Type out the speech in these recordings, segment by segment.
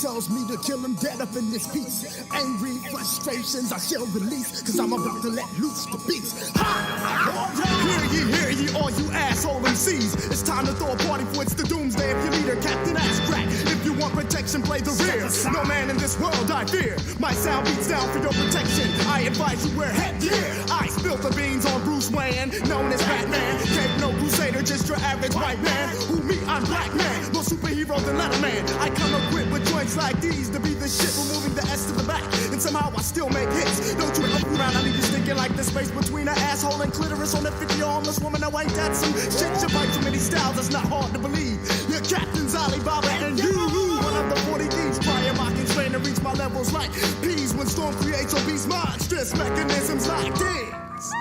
tells me to kill him dead up in this piece. Angry frustrations I shall release, cause I'm about to let loose the beast. Ha! Hear ye, all you asshole MCs. It's time to throw a party for it's the doomsday of your leader, Captain Ass Crack. If you want protection, play the rear. No man in this world I fear. My sound beats down for your protection. I advise you wear headgear. I spill the beans on Bruce Wayne, known as Batman. Can't no crusader, just your average white man. Who me, I'm black man. More superhero than Letterman. I come equipped with joints like these to be the shit, removing the S to the back. And somehow I still make hits. Don't you look around, I leave you stinking like the space between an asshole and clitoris on a 50 homeless woman. Now ain't that some shit? You bite too many styles, it's not hard to believe. Your captain's Alibaba and you. One of the 40 thieves prior mocking strain to reach my levels like peas when storm creates obese monstrous mechanisms like this.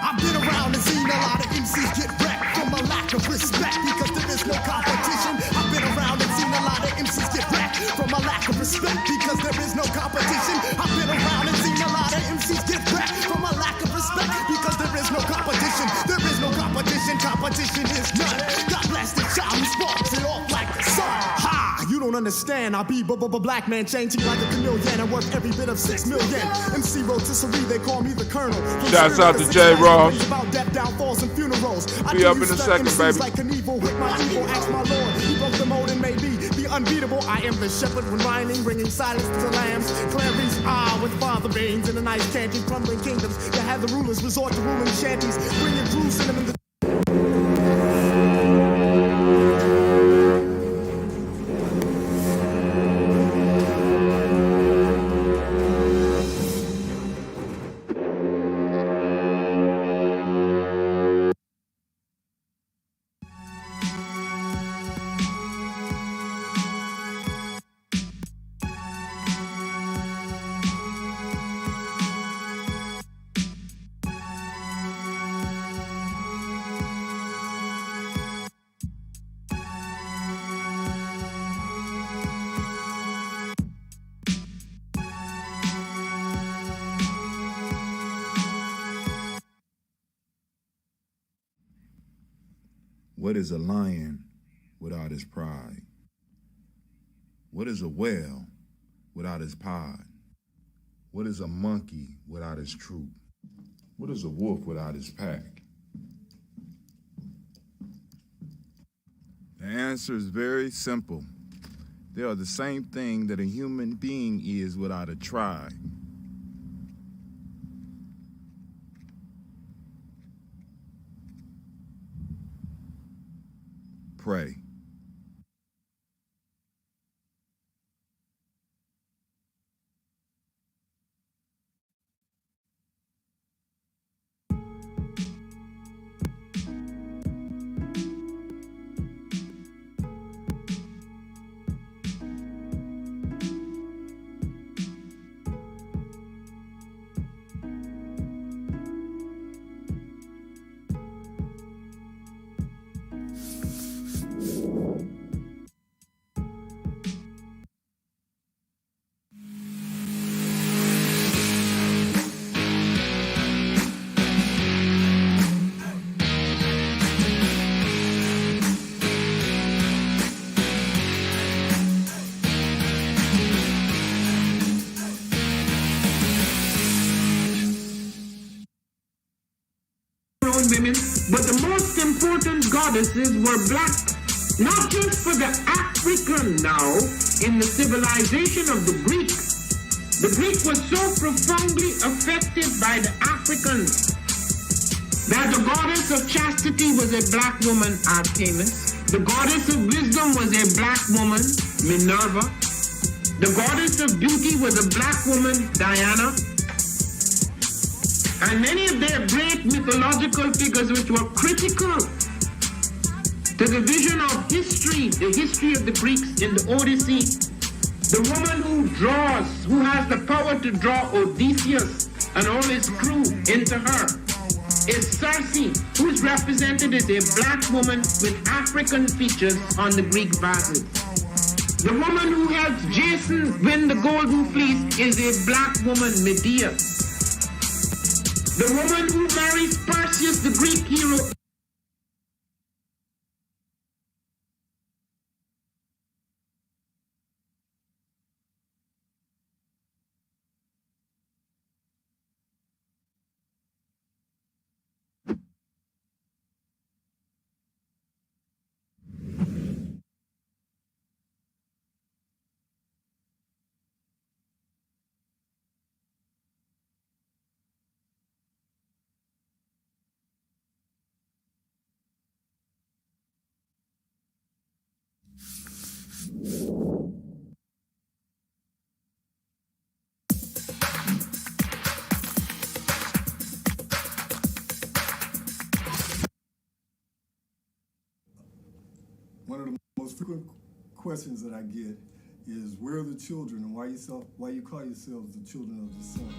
I've been around and seen a lot of MCs get wrecked from a lack of respect because there is no competition. I've been around and seen a lot of MCs get wrecked from a lack of respect because there is no competition. I've been around and seen a lot of MCs get wrecked from a lack of respect because there is no competition. There is no competition. Competition is none. God bless the child who sparks it off like the sun. Ha! You don't understand. I be black man changing like a chameleon and worth every bit of 6 million. MC rotisserie, they call me the Colonel. Shouts out to J. Ross. About death, downfalls, and funerals. Be up in a second, baby. Like an evil with my evil, ask my Lord. He broke the mold and made me the unbeatable. I am the shepherd when whining, bringing silence to the lambs. Clarice, with father beans in a nice candy, crumbling kingdoms. To have the rulers resort to ruling shanties, bringing crews in them in the. What is a lion without his pride? What is a whale without his pod? What is a monkey without his troop? What is a wolf without his pack? The answer is very simple. They are the same thing that a human being is without a tribe. Pray. Women, but the most important goddesses were black, not just for the African now, in the civilization of the Greek. The Greek was so profoundly affected by the Africans that the goddess of chastity was a black woman, Artemis. The goddess of wisdom was a black woman, Minerva. The goddess of beauty was a black woman, Diana. And many of their great mythological figures which were critical to the vision of history, the history of the Greeks in the Odyssey. The woman who draws, who has the power to draw Odysseus and all his crew into her, is Circe, who is represented as a black woman with African features on the Greek vases. The woman who helps Jason win the Golden Fleece is a black woman, Medea. The woman who marries Perseus, the Greek hero, Most frequent questions that I get is, where are the children, and why you call yourselves the children of the sun?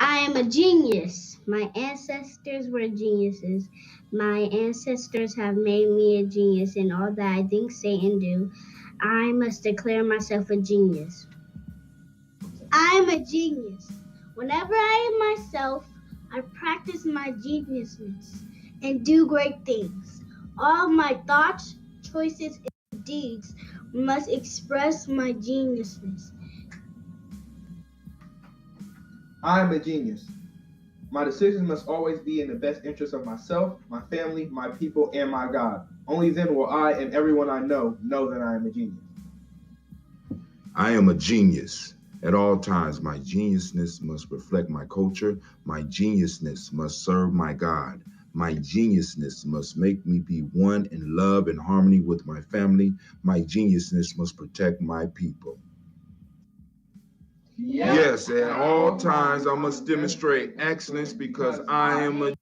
I am a genius. My ancestors were geniuses. My ancestors have made me a genius in all that I think, say, and do. I must declare myself a genius. I am a genius. Whenever I am myself, I practice my geniusness and do great things. All my thoughts, choices, and deeds must express my geniusness. I am a genius. My decisions must always be in the best interest of myself, my family, my people, and my God. Only then will I and everyone I know that I am a genius. I am a genius. At all times, my geniusness must reflect my culture. My geniusness must serve my God. My geniusness must make me be one in love and harmony with my family. My geniusness must protect my people. Yes, at all times I must demonstrate excellence because I am a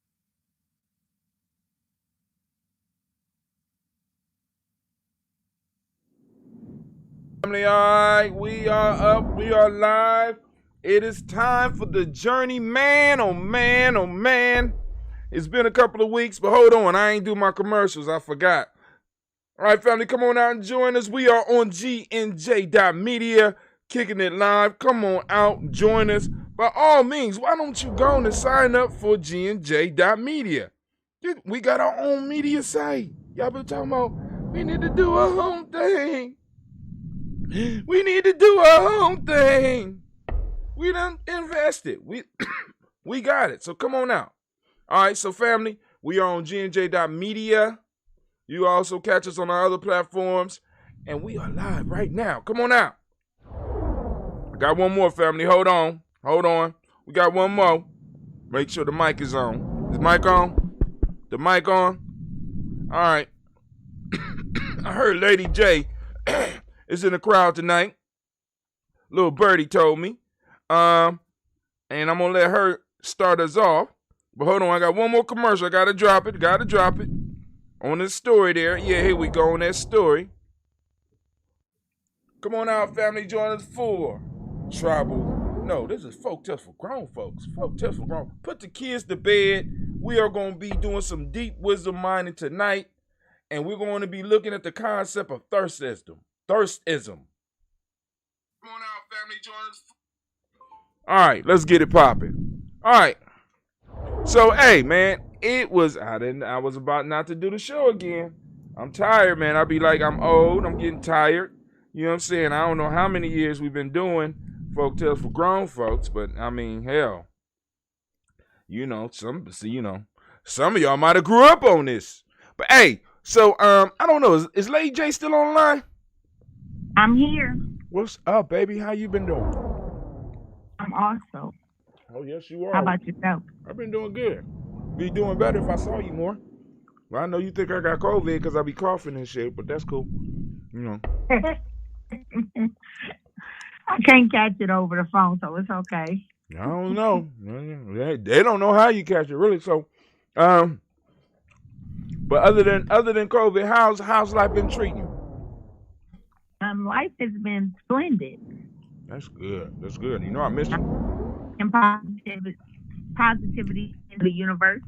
Family, all right, we are up, we are live. It is time for the journey, man. Oh man, oh man. It's been a couple of weeks, but hold on, I ain't do my commercials, I forgot. All right, family, come on out and join us. We are on GNJ.Media, kicking it live. Come on out, join us. By all means, why don't you go and sign up for GNJ.Media? We got our own media site. Y'all been talking about we need to do our own thing. We need to do our own thing. We done invested. We got it. So come on out. All right, so family, we are on GNJ.Media. You also catch us on our other platforms. And we are live right now. Come on out. I got one more, family. Hold on. We got one more. Make sure the mic is on. Is the mic on? The mic on? All right. I heard Lady J is in the crowd tonight. Little birdie told me. And I'm going to let her start us off. But hold on, I got one more commercial. I got to drop it. On this story there. Yeah, here we go on that story. Come on out, family. Join us for Tribal. No, this is folk tales for grown folks. Folk tales for grown. Put the kids to bed. We are going to be doing some deep wisdom mining tonight. And we're going to be looking at the concept of thirstism. Come on out, family. Join us. All right, let's get it popping. All right. So, hey, man, I was about not to do the show again. I'm tired, man. I be like, I'm old. I'm getting tired. You know what I'm saying? I don't know how many years we've been doing folk tales for grown folks, but I mean, hell, some of y'all might have grew up on this. But hey, so I don't know. Is Lady J still online? I'm here. What's up, baby? How you been doing? I'm also. Oh, yes, you are. How about yourself? I've been doing good. Be doing better if I saw you more. Well, I know you think I got COVID because I be coughing and shit, but that's cool. I can't catch it over the phone, so it's okay. I don't know. They don't know how you catch it, really. So, but other than COVID, how's life been treating you? Life has been splendid. That's good. I missed you. And positivity in the universe.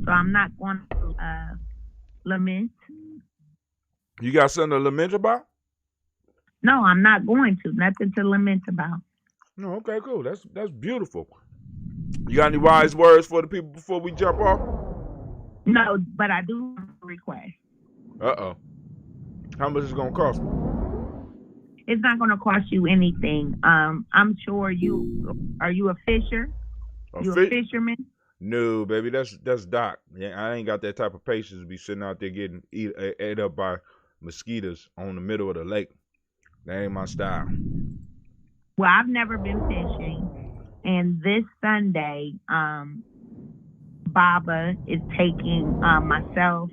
So I'm not going to lament. You got something to lament about? No, I'm not going to. Nothing to lament about. No, okay, cool. That's beautiful. You got any wise words for the people before we jump off? No, but I do have a request. Uh-oh. How much is it gonna cost me? It's not going to cost you anything. I'm sure are you a fisher? A fisherman? No, baby, that's Doc. Yeah, I ain't got that type of patience to be sitting out there getting ate up by mosquitoes on the middle of the lake. That ain't my style. Well, I've never been fishing, and this Sunday, Baba is taking myself,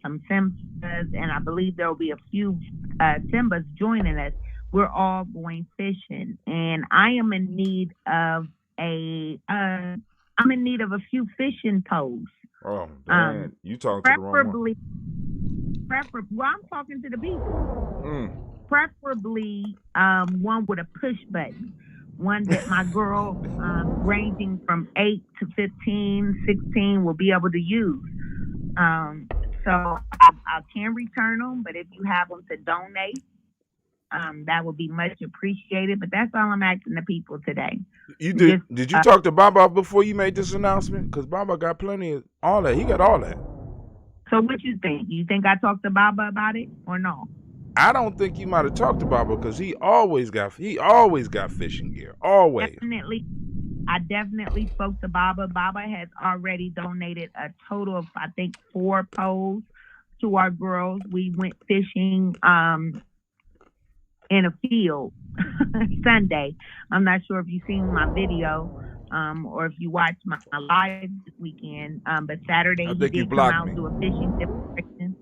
some Simsas, and I believe there will be a few Simbas joining us. We're all going fishing, and I am in need of a few fishing poles. Oh, man, you talking to the wrong one. Well, I'm talking to the people. Preferably one with a push button, one that my girls ranging from 8 to 15, 16 will be able to use. So I can return them, but if you have them to donate, that would be much appreciated. But that's all I'm asking the people today. Did you talk to Baba before you made this announcement? Because Baba got plenty of all that. He got all that. So what you think? You think I talked to Baba about it or no? I don't think you might have talked to Baba because he always got fishing gear. Always. I definitely spoke to Baba. Baba has already donated a total of, I think, 4 poles to our girls. We went fishing in a field Sunday. I'm not sure if you've seen my video or if you watched my live this weekend, but Saturday he did come out and do a fishing demonstration.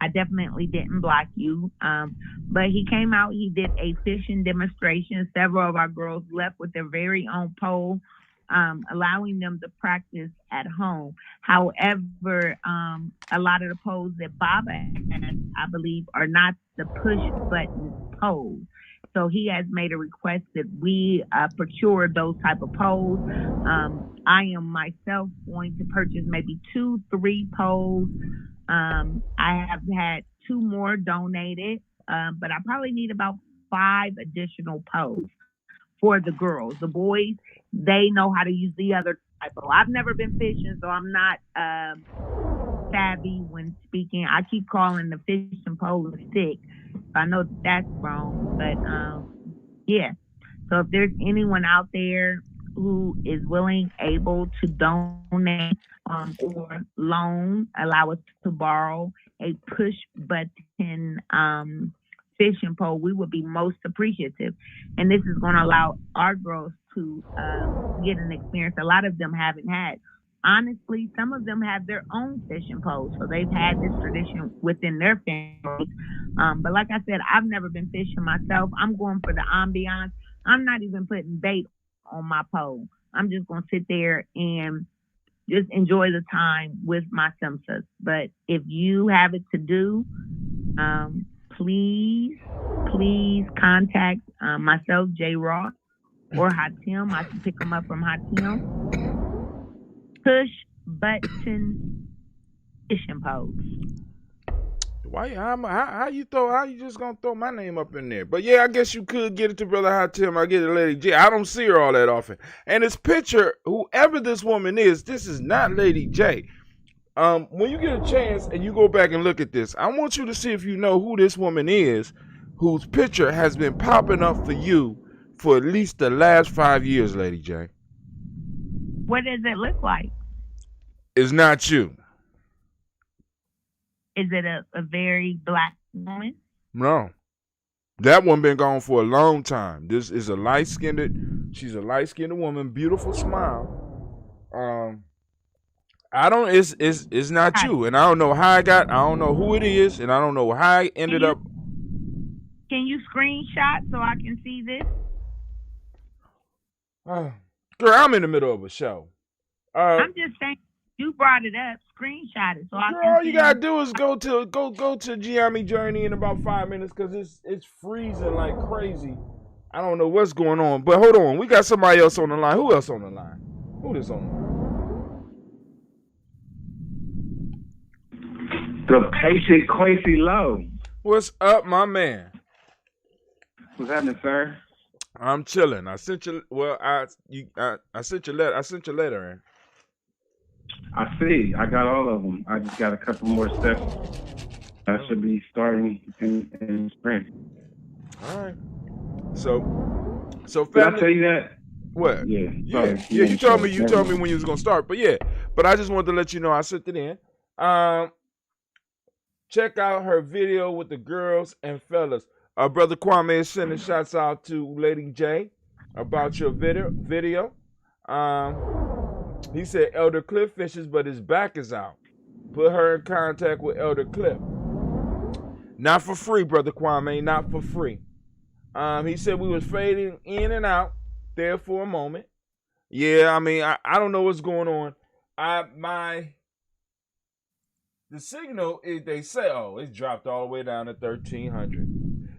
I definitely didn't block you, but he came out, he did a fishing demonstration. Several of our girls left with their very own pole, allowing them to practice at home. However, a lot of the poles that Baba has, I believe, are not the push button poles. So he has made a request that we procure those type of poles. I am myself going to purchase maybe 2-3 poles. I have had 2 more donated, but I probably need about 5 additional poles for the girls. The boys, they know how to use the other type of. I've never been fishing, so I'm not savvy when speaking. I keep calling the fishing pole a stick. I know that's wrong, but yeah. So if there's anyone out there who is willing, able to donate or loan, allow us to borrow a push button fishing pole, we would be most appreciative. And this is going to allow our girls to get an experience a lot of them haven't had. Honestly, some of them have their own fishing poles, so they've had this tradition within their families. But like I said, I've never been fishing myself. I'm going for the ambiance. I'm not even putting bait on my pole. I'm just going to sit there and just enjoy the time with my Simsas. But if you have it to do, please contact myself, J. Ross, or Hatim. I can pick them up from Hatim. Push button fishing poles. Why? How you just gonna throw my name up in there? But yeah, I guess you could get it to Brother Hatim. I get it, Lady J. I don't see her all that often. And this picture, whoever this woman is, this is not Lady J. When you get a chance and you go back and look at this, I want you to see if you know who this woman is, whose picture has been popping up for you for at least the last 5 years, Lady J. What does it look like? It's not you. Is it a very black woman? No. That one been gone for a long time. This is a she's a light-skinned woman, beautiful smile. It's not you. And I don't know I don't know who it is, and I don't know how I ended up. Can you screenshot so I can see this? Girl, I'm in the middle of a show. I'm just saying, you brought it up. Screenshot it so I can see. All you gotta do is go to GNJMedia in about 5 minutes because it's freezing like crazy. I don't know what's going on, but hold on, we got somebody else on the line. Who else on the line? Who is on the line? The patient Quincy Lowe. What's up, my man? What's happening, sir? I'm chilling. I sent you. Well, I sent your letter. I sent your letter in. I see. I got all of them. I just got a couple more steps. I should be starting in spring. All right. So family. Did I tell you that? What? Yeah. Yeah. You told me. You told me when you was gonna start. But yeah. But I just wanted to let you know I sent it in. Check out her video with the girls and fellas. Brother Kwame is sending shots out to Lady J about your video. He said Elder Cliff fishes, but his back is out. Put her in contact with Elder Cliff. Not for free, Brother Kwame, not for free. He said we was fading in and out there for a moment. Yeah, I mean, I don't know what's going on. The signal is, they say, it's dropped all the way down to 1300.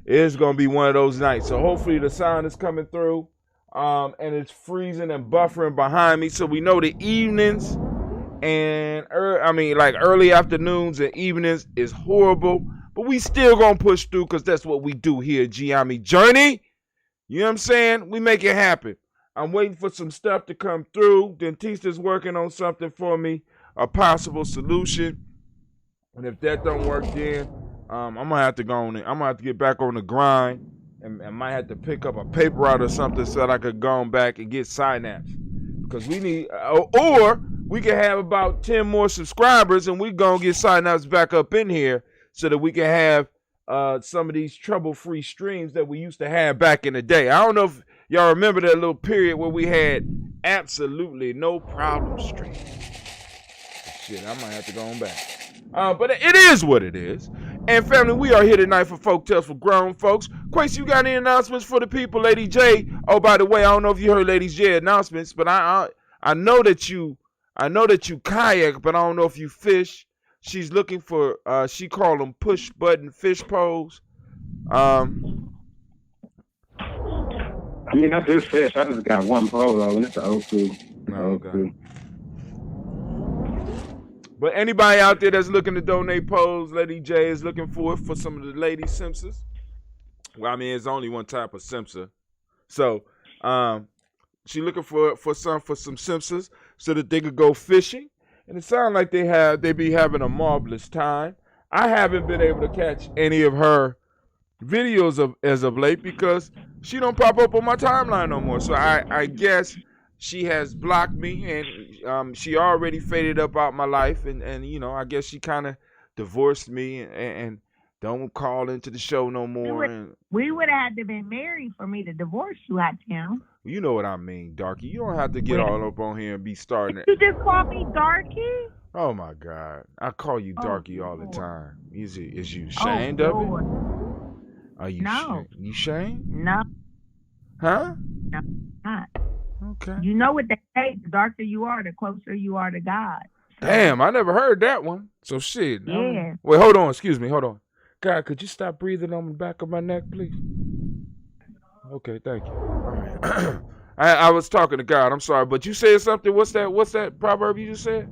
It's going to be one of those nights. So hopefully the sound is coming through. And it's freezing and buffering behind me. So we know the evenings and early afternoons and evenings is horrible. But we still going to push through because that's what we do here at GNJMedia Journey. You know what I'm saying? We make it happen. I'm waiting for some stuff to come through. Dentista's working on something for me, a possible solution. And if that don't work, then I'm gonna have to go on it. I'm gonna have to get back on the grind, and might have to pick up a paper route or something so that I could go back and get synapse. Because we need, or we can have about 10 more subscribers, and we gonna get synapse back up in here so that we can have some of these trouble-free streams that we used to have back in the day. I don't know if y'all remember that little period where we had absolutely no problem streams. Shit, I might have to go on back. But it is what it is. And family, we are here tonight for Folk Tales for Grown Folks. Quincy, you got any announcements for the people? Lady J. Oh, by the way, I don't know if you heard Lady J announcements, but I know that you kayak, but I don't know if you fish. She's looking for she called them push button fish poles. I mean, I do fish. I just got one pole though, and it's an old school. Okay. But anybody out there that's looking to donate poles, Lady J is looking for some of the lady Simpsons. Well, I mean, it's only one type of Simpson. So, she looking for some Simpsons so that they could go fishing. And it sounds like they be having a marvelous time. I haven't been able to catch any of her videos as of late because she don't pop up on my timeline no more. So I guess she has blocked me, and she already faded up out my life, and you know, I guess she kind of divorced me and don't call into the show no more. We would have had to been married for me to divorce you, Hot Town. You know what I mean, Darky. You don't have to get all up on here and be starting it. You just call me Darky? Oh my God, I call you Darky all the time. Is you ashamed of it? Are you? No. You ashamed? No. Huh? No, not. Okay. You know what they say, the darker you are, the closer you are to God. So, damn, I never heard that one. So shit. Yeah. Wait, hold on. Excuse me. Hold on. God, could you stop breathing on the back of my neck, please? Okay, thank you. All right. I was talking to God. I'm sorry, but you said something. What's that proverb you just said?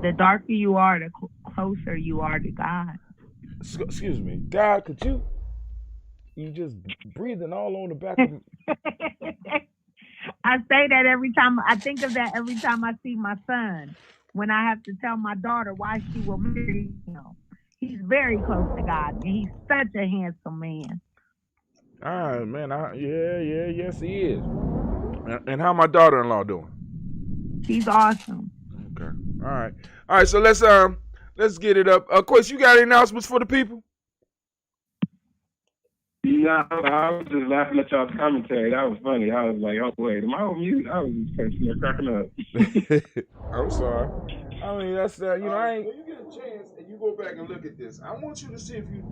The darker you are, the closer you are to God. Excuse me. God, could you just breathing all on the back of me? I say that every time. I think of that every time I see my son. When I have to tell my daughter why she will marry him. He's very close to God, and he's such a handsome man. All right, man. Yes, he is. And how my daughter-in-law doing? She's awesome. Okay. All right. So let's get it up. Of course, you got any announcements for the people? Yeah, I was just laughing at y'all's commentary. That was funny. I was like, oh, wait, am I on mute? I was just cracking up. I'm sorry. I mean, that's when you get a chance and you go back and look at this, I want you to see if you...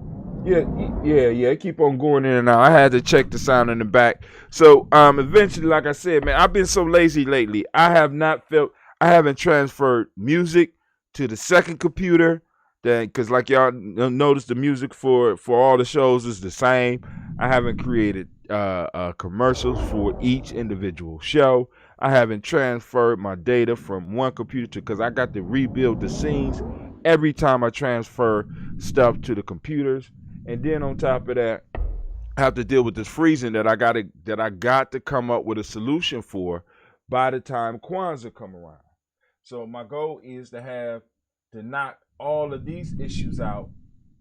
Yeah, keep on going in and out. I had to check the sound in the back. So, eventually, like I said, man, I've been so lazy lately. I haven't transferred music to the second computer. Because like y'all notice, the music for all the shows is the same. I haven't created commercials for each individual show. I haven't transferred my data from one computer to, because I got to rebuild the scenes every time I transfer stuff to the computers. And then on top of that, have to deal with this freezing that I got to come up with a solution for by the time Kwanzaa come around. So my goal is to knock all of these issues out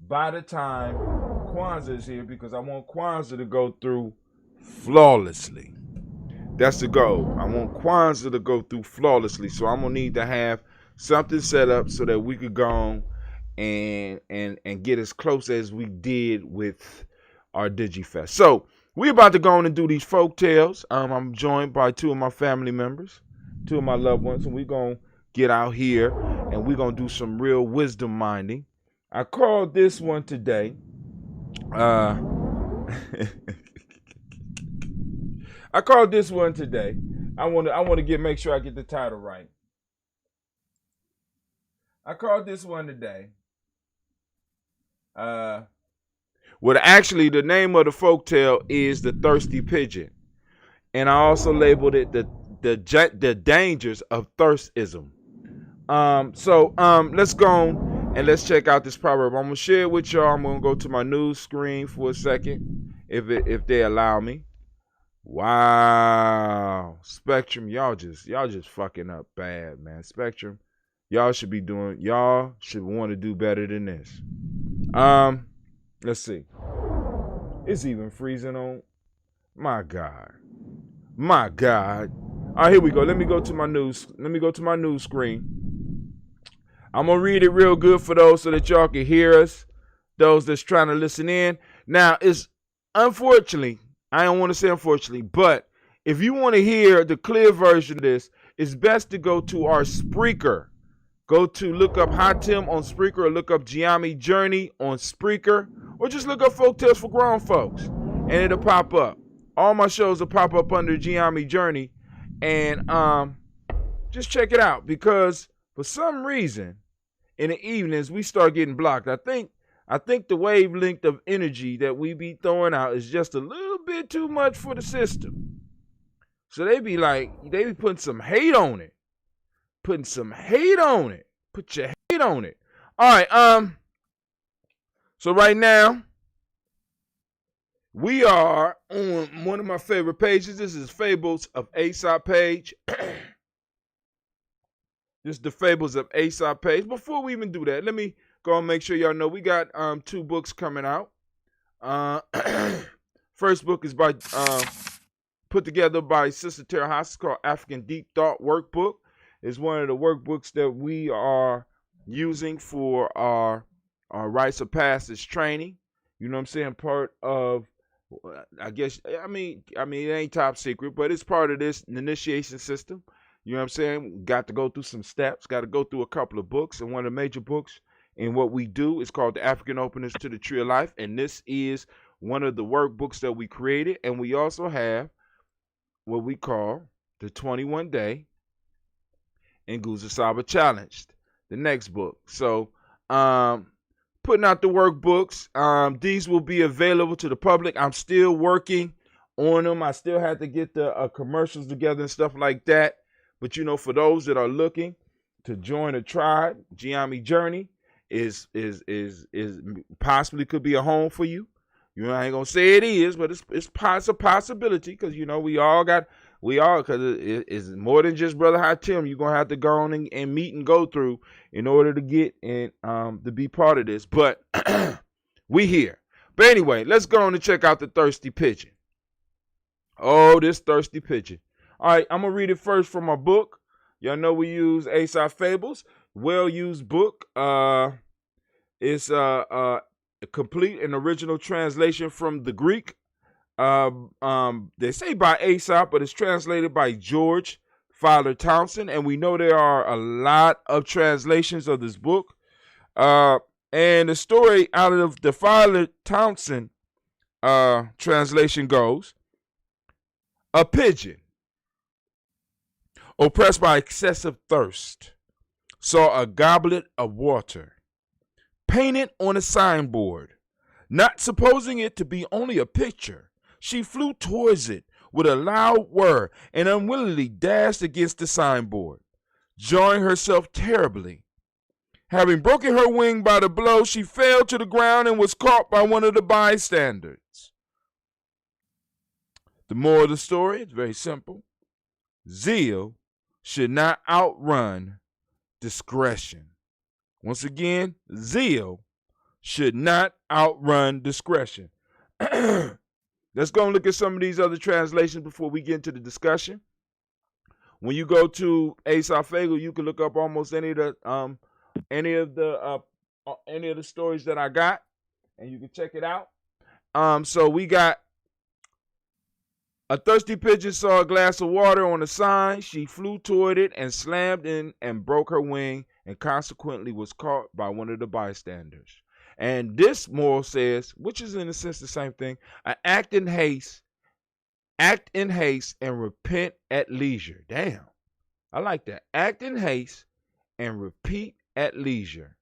by the time Kwanzaa is here, because I want Kwanzaa to go through flawlessly. That's the goal. I want Kwanzaa to go through flawlessly. So I'm gonna need to have something set up so that we could go on and get as close as we did with our DigiFest. So we're about to go on and do these folk tales. I'm joined by two of my family members, two of my loved ones, and we're gonna get out here and we're gonna do some real wisdom minding. I called this one today. I called this one today. I want to make sure I get the title right. I called this one today. Well, actually, the name of the folktale is The Thirsty Pigeon, and I also labeled it the dangers of thirstism. So let's go on and let's check out this proverb. I'm gonna share it with y'all. I'm gonna go to my news screen for a second, if they allow me. Wow, Spectrum, y'all just fucking up bad, man. Spectrum, y'all should want to do better than this. Let's see. It's even freezing on. My God. All right, here we go. Let me go to my news screen. I'm gonna read it real good for those so that y'all can hear us. Those that's trying to listen in. Now, it's unfortunately, I don't want to say unfortunately, but if you want to hear the clear version of this, it's best to go to our Spreaker. Look up Hot Tim on Spreaker, or look up Giami Journey on Spreaker, or just look up Folk Tales for Grown Folks, and it'll pop up. All my shows will pop up under Giami Journey, and just check it out, because for some reason in the evenings we start getting blocked. I think the wavelength of energy that we be throwing out is just a little bit too much for the system. So they be putting some hate on it. Put your hate on it. All right. So right now, we are on one of my favorite pages. This is Fables of Aesop page. This is the Fables of Aesop page. Before we even do that, let me go and make sure y'all know we got 2 books coming out. First book is put together by Sister Tara Haas. It's called African Deep Thought Workbook. It's one of the workbooks that we are using for our rites of passage training. You know what I'm saying? Part of, I mean, it ain't top secret, but it's part of this initiation system. You know what I'm saying? Got to go through some steps, got to go through a couple of books, and one of the major books in what we do is called The African Openers to the Tree of Life, and this is one of the workbooks that we created, and we also have what we call the 21-day Nguza Saba Challenged, the next book. So, putting out the workbooks. These will be available to the public. I'm still working on them. I still have to get the commercials together and stuff like that. But, you know, for those that are looking to join a tribe, Giami Journey is possibly could be a home for you. You know, I ain't gonna say it is, but it's a possibility, because, you know, because it's more than just Brother High Tim. You're gonna have to go on and meet and go through in order to get and to be part of this. But we here. But anyway, let's go on and check out the Thirsty Pigeon. Oh, this Thirsty Pigeon. All right, I'm gonna read it first from my book. Y'all know we use Aesop Fables, well-used book. It's a complete and original translation from the Greek. They say by Aesop, but it's translated by George Fowler Townsend, and we know there are a lot of translations of this book. And the story out of the Fowler Townsend translation goes: a pigeon, oppressed by excessive thirst, saw a goblet of water painted on a signboard. Not supposing it to be only a picture, she flew towards it with a loud whir and unwillingly dashed against the signboard, jarring herself terribly. Having broken her wing by the blow, she fell to the ground and was caught by one of the bystanders. The moral of the story is very simple. Zeal should not outrun discretion. Once again, zeal should not outrun discretion. Let's go and look at some of these other translations before we get into the discussion. When you go to Asaphagel, you can look up almost any of the stories that I got, and you can check it out. So we got a thirsty pigeon saw a glass of water on a sign. She flew toward it and slammed in and broke her wing, and consequently was caught by one of the bystanders. And this moral says, which is in a sense the same thing, act in haste and repent at leisure. Damn, I like that. Act in haste and repeat at leisure.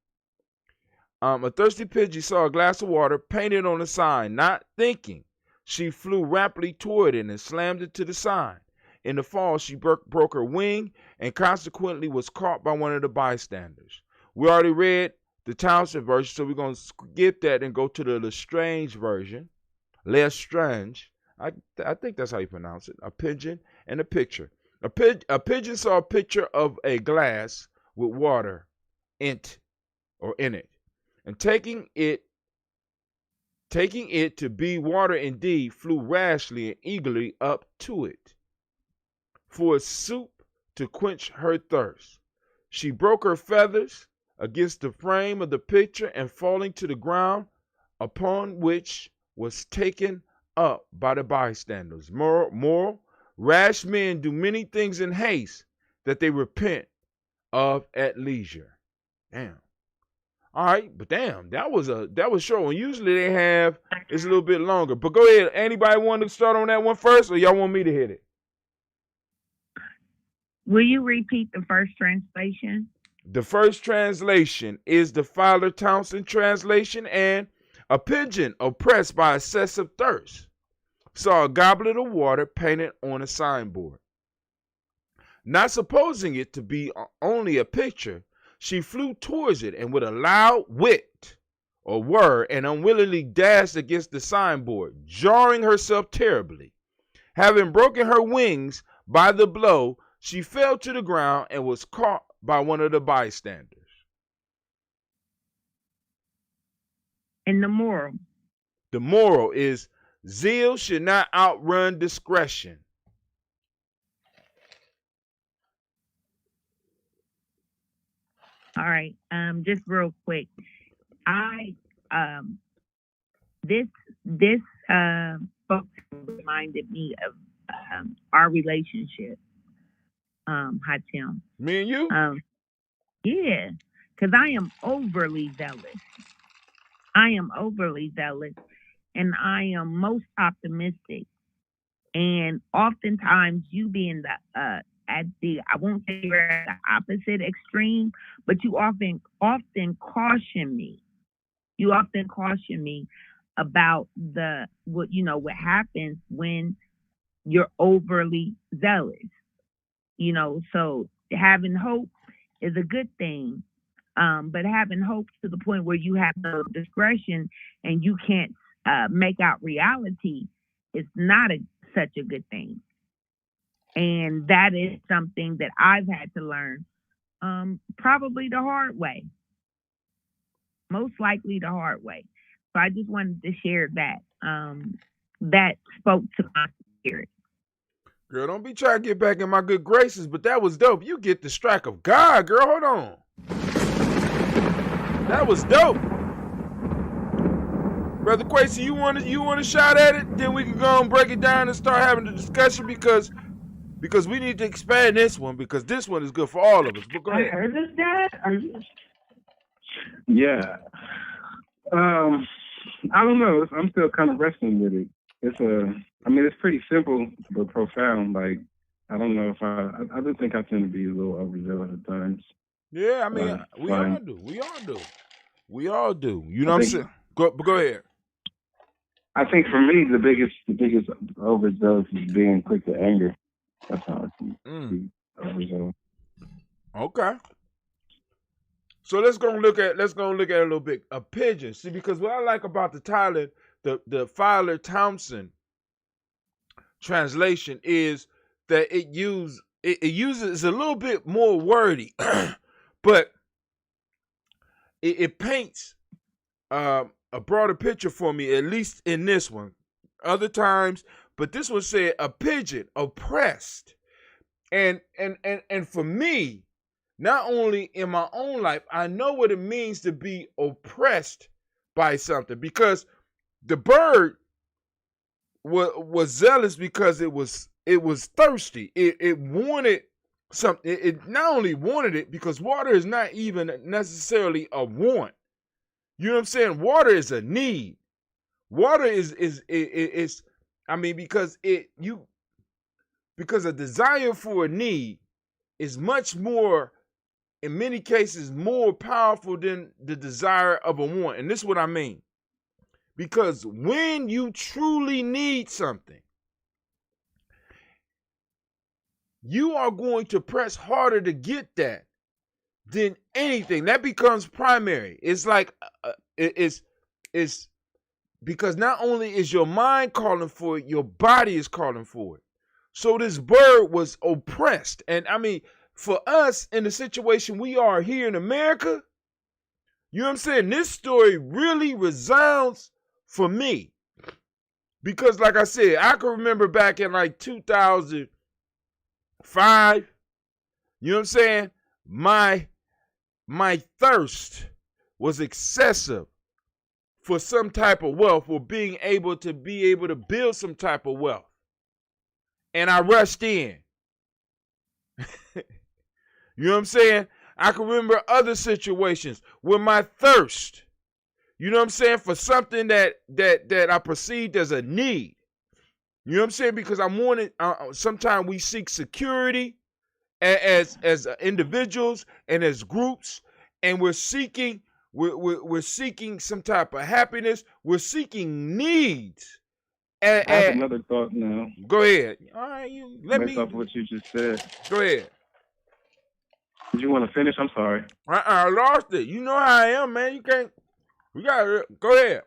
A thirsty pigeon saw a glass of water painted on a sign, not thinking. She flew rapidly toward it and slammed it to the sign. In the fall, she broke her wing and consequently was caught by one of the bystanders. We already read the Townsend version, so we're going to skip that and go to the Lestrange version. Lestrange. I think that's how you pronounce it. A pigeon and a picture. A pigeon saw a picture of a glass with water in it. And taking it to be water indeed, flew rashly and eagerly up to it for a soup to quench her thirst. She broke her feathers against the frame of the picture, and falling to the ground, upon which was taken up by the bystanders. Moral, rash men do many things in haste that they repent of at leisure. Damn. All right, but damn, that was short one. Usually they have, it's a little bit longer. But go ahead. Anybody want to start on that one first, or y'all want me to hit it? Will you repeat the first translation? The first translation is the Fowler Townsend translation, and a pigeon oppressed by excessive thirst saw a goblet of water painted on a signboard. Not supposing it to be only a picture, she flew towards it and with a loud whir and unwillingly dashed against the signboard, jarring herself terribly. Having broken her wings by the blow, she fell to the ground and was caught by one of the bystanders. And the moral? The moral is zeal should not outrun discretion. All right. Just real quick. This book reminded me of our relationship. Hi, Tim. Me and you? Yeah, because I am overly zealous. And I am most optimistic. And oftentimes you being I won't say you're at the opposite extreme, but you often caution me. You often caution me about what happens when you're overly zealous. So having hope is a good thing. But having hope to the point where you have no discretion and you can't make out reality is not such a good thing. And that is something that I've had to learn, probably the hard way. Most likely the hard way. So I just wanted to share that. That spoke to my spirit. Girl, don't be trying to get back in my good graces, but that was dope. You get the strike of God, girl. Hold on. That was dope. Brother Quasi, you want to shot at it? Then we can go and break it down and start having the discussion because we need to expand this one because this one is good for all of us. But go ahead. I heard this, Dad. Yeah. I don't know. I'm still kind of wrestling with it. It's pretty simple but profound. Like, I don't know if I do think I tend to be a little overzealous at times. Yeah, I mean, we all do. You know what I'm saying? Go ahead. I think for me, the biggest overzealous is being quick to anger. That's how I can be overzealous. Okay. So let's go look at it a little bit. A pigeon. See, because what I like about the Fowler Townsend translation is that it uses a little bit more wordy, but it paints a broader picture for me, at least in this one. Other times, but this one said a pigeon oppressed. And for me, not only in my own life, I know what it means to be oppressed by something, because the bird was zealous because it was thirsty. It wanted something. It not only wanted it, because water is not even necessarily a want. You know what I'm saying? Water is a need. Water is I mean, because a desire for a need is much more, in many cases, more powerful than the desire of a want. And this is what I mean. Because when you truly need something, you are going to press harder to get that than anything. That becomes primary. It's like, it's because not only is your mind calling for it, your body is calling for it. So this bird was oppressed. And I mean, for us in the situation we are here in America, you know what I'm saying? This story really resounds for me. Because like I said, I can remember back in like 2005, you know what I'm saying? My thirst was excessive for some type of wealth, or being able to build some type of wealth. And I rushed in. You know what I'm saying? I can remember other situations where my thirst, you know what I'm saying, for something that I perceived as a need. You know what I'm saying? Because I wanted, sometimes we seek security as individuals and as groups, and we're seeking some type of happiness. We're seeking needs. I have another thought now. Go ahead. All right, based off what you just said. Go ahead. Did you want to finish? I'm sorry. I lost it. You know how I am, man. You can't. We got. Go ahead.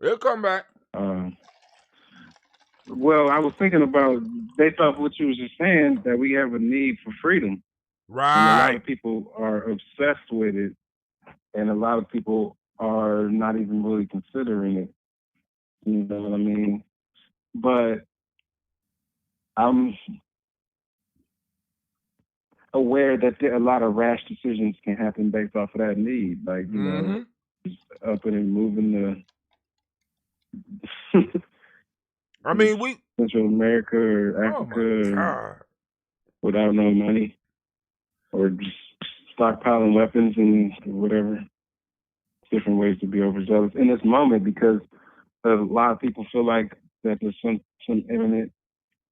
It'll come back. Well, I was thinking about, based off what you was just saying, that we have a need for freedom. Right. And a lot of people are obsessed with it, and a lot of people are not even really considering it. You know what I mean? But I'm aware that a lot of rash decisions can happen based off of that need. Like, you know, just up and moving the I mean, we Central America or Africa without no money, or just stockpiling weapons and whatever. Different ways to be overzealous in this moment, because a lot of people feel like that there's some imminent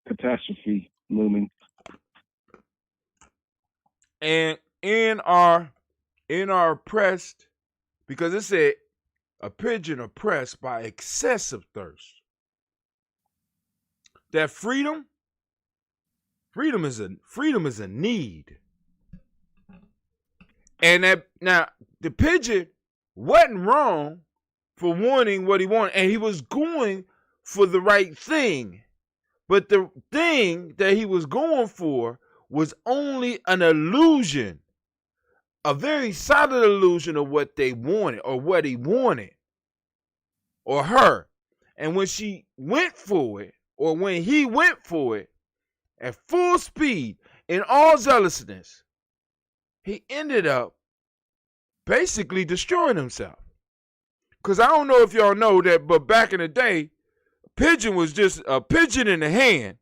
catastrophe looming. And in our oppressed, because it said a pigeon oppressed by excessive thirst. That freedom is a need. And that, now the pigeon wasn't wrong for wanting what he wanted, and he was going for the right thing. But the thing that he was going for was only an illusion, a very solid illusion of what they wanted, or what he wanted, or her. And when she went for it, or when he went for it at full speed, in all zealousness, he ended up basically destroying himself. Because I don't know if y'all know that, but back in the day, pigeon was just a pigeon in the hand.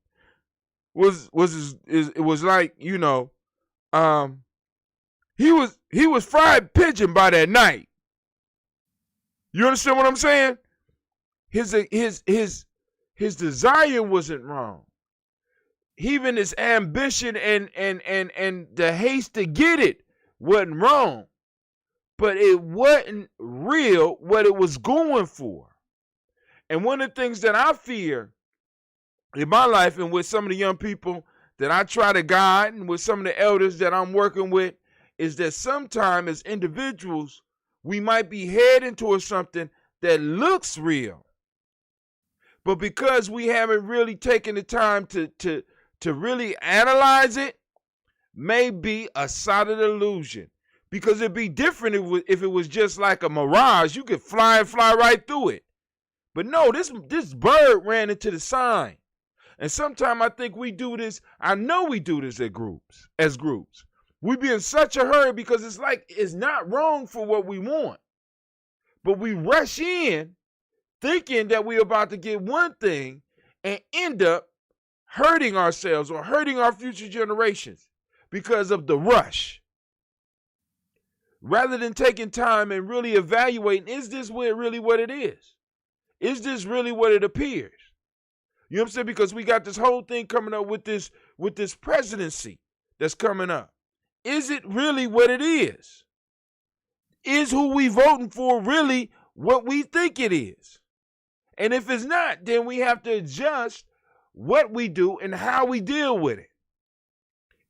It was like, you know, he was fried pigeon by that night. You understand what I'm saying? His desire wasn't wrong. Even his ambition and the haste to get it wasn't wrong. But it wasn't real what it was going for. And one of the things that I fear in my life, and with some of the young people that I try to guide, and with some of the elders that I'm working with, is that sometimes as individuals, we might be heading towards something that looks real. But because we haven't really taken the time to really analyze it, may be a solid illusion. Because it'd be different if it was just like a mirage. You could fly right through it. But no, this bird ran into the sign. And sometimes I think we do this. I know we do this as groups. We be in such a hurry because it's like it's not wrong for what we want. But we rush in thinking that we're about to get one thing and end up hurting ourselves or hurting our future generations because of the rush. Rather than taking time and really evaluating, is this really what it is? Is this really what it appears? You know what I'm saying? Because we got this whole thing coming up with this presidency that's coming up. Is it really what it is? Is who we voting for really what we think it is? And if it's not, then we have to adjust what we do and how we deal with it.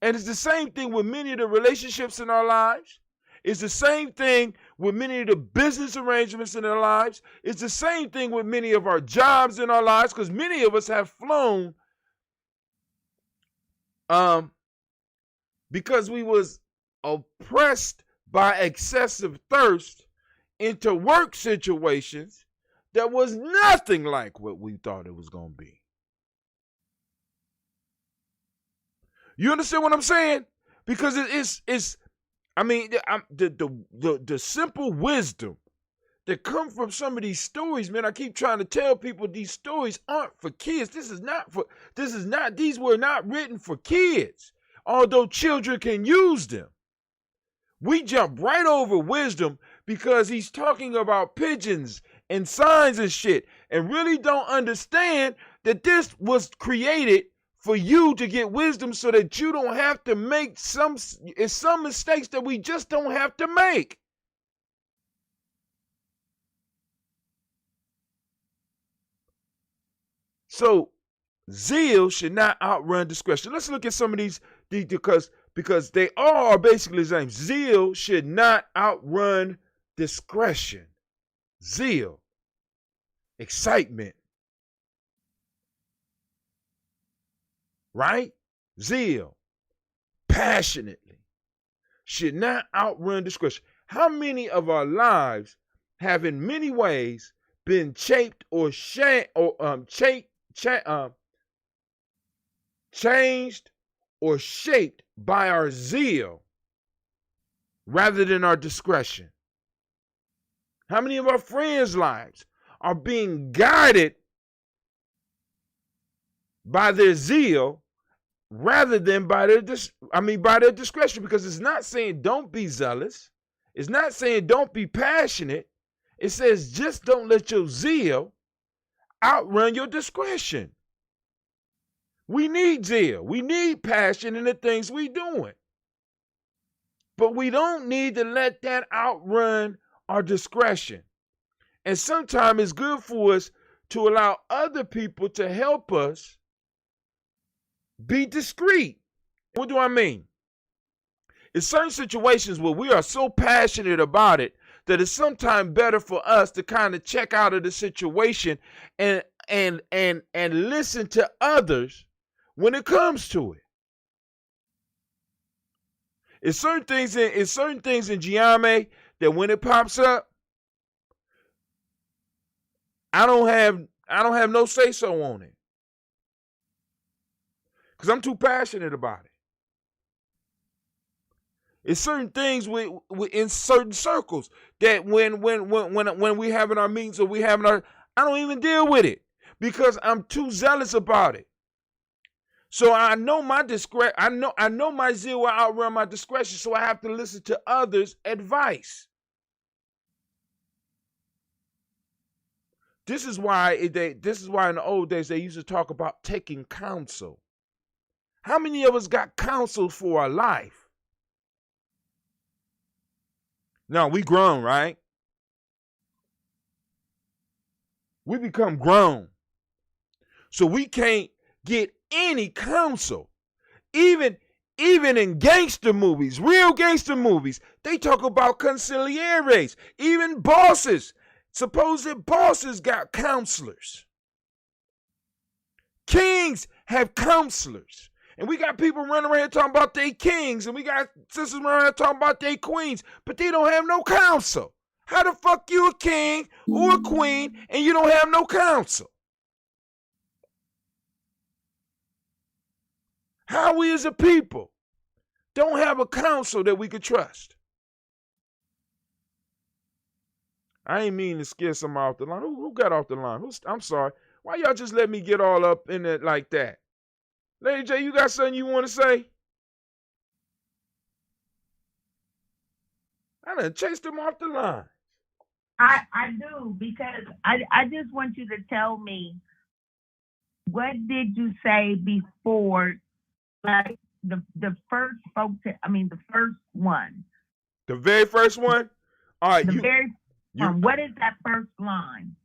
And it's the same thing with many of the relationships in our lives. It's the same thing with many of the business arrangements in our lives. It's the same thing with many of our jobs in our lives, because many of us have flown because we was oppressed by excessive thirst into work situations that was nothing like what we thought it was going to be. You understand what I'm saying? Because it's I mean, the simple wisdom that come from some of these stories, man. I keep trying to tell people these stories aren't for kids. These were not written for kids, although children can use them. We jump right over wisdom because he's talking about pigeons and signs and shit, and really don't understand that this was created for you to get wisdom so that you don't have to make some mistakes that we just don't have to make. So zeal should not outrun discretion. Let's look at some of these because they all are basically the same. Zeal should not outrun discretion. Zeal, excitement, right? Zeal, passionately, should not outrun discretion. How many of our lives have in many ways been changed or changed or shaped by our zeal rather than our discretion? How many of our friends' lives are being guided by their zeal rather than by their discretion? Because it's not saying don't be zealous. It's not saying don't be passionate. It says just don't let your zeal outrun your discretion. We need zeal. We need passion in the things we're doing. But we don't need to let that outrun our discretion. And sometimes it's good for us to allow other people to help us be discreet. What do I mean? In certain situations where we are so passionate about it that it's sometimes better for us to kind of check out of the situation and listen to others when it comes to it. It's certain things in GNJMedia that when it pops up, I don't have no say so on it, because I'm too passionate about it. It's certain things in certain circles that when we having our meetings or we having I don't even deal with it because I'm too zealous about it. So I know my discretion. I know my zeal will outrun my discretion. So I have to listen to others' advice. This is why in the old days they used to talk about taking counsel. How many of us got counsel for our life? No, we grown, right? We become grown. So we can't get any counsel. Even in gangster movies, real gangster movies, they talk about consiglieres. Even bosses, supposed bosses got counselors. Kings have counselors. And we got people running around here talking about they kings, and we got sisters running around talking about they queens, but they don't have no counsel. How the fuck you a king or a queen and you don't have no counsel? How we as a people don't have a counsel that we could trust? I ain't mean to scare somebody off the line. Who got off the line? I'm sorry. Why y'all just let me get all up in it like that? Lady J, you got something you want to say? I done chased him off the line. I do, because I just want you to tell me, what did you say before, like the first the first one? The very first one? All right. What is that first line?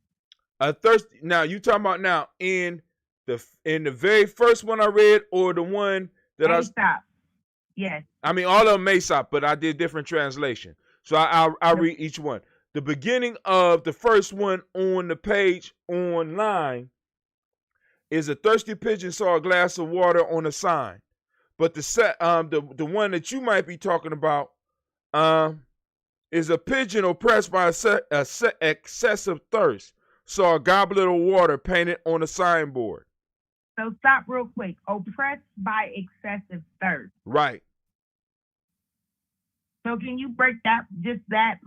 Now, you talking about now in the very first one I read, or the one that Aesop. Yes. I mean, all of them Aesop, but I did different translation. So I'll read each one. The beginning of the first one on the page online is a thirsty pigeon saw a glass of water on a sign. But the one that you might be talking about is a pigeon oppressed by excessive thirst saw a goblet of water painted on a signboard. So stop real quick. Oppressed by excessive thirst. Right. So can you break that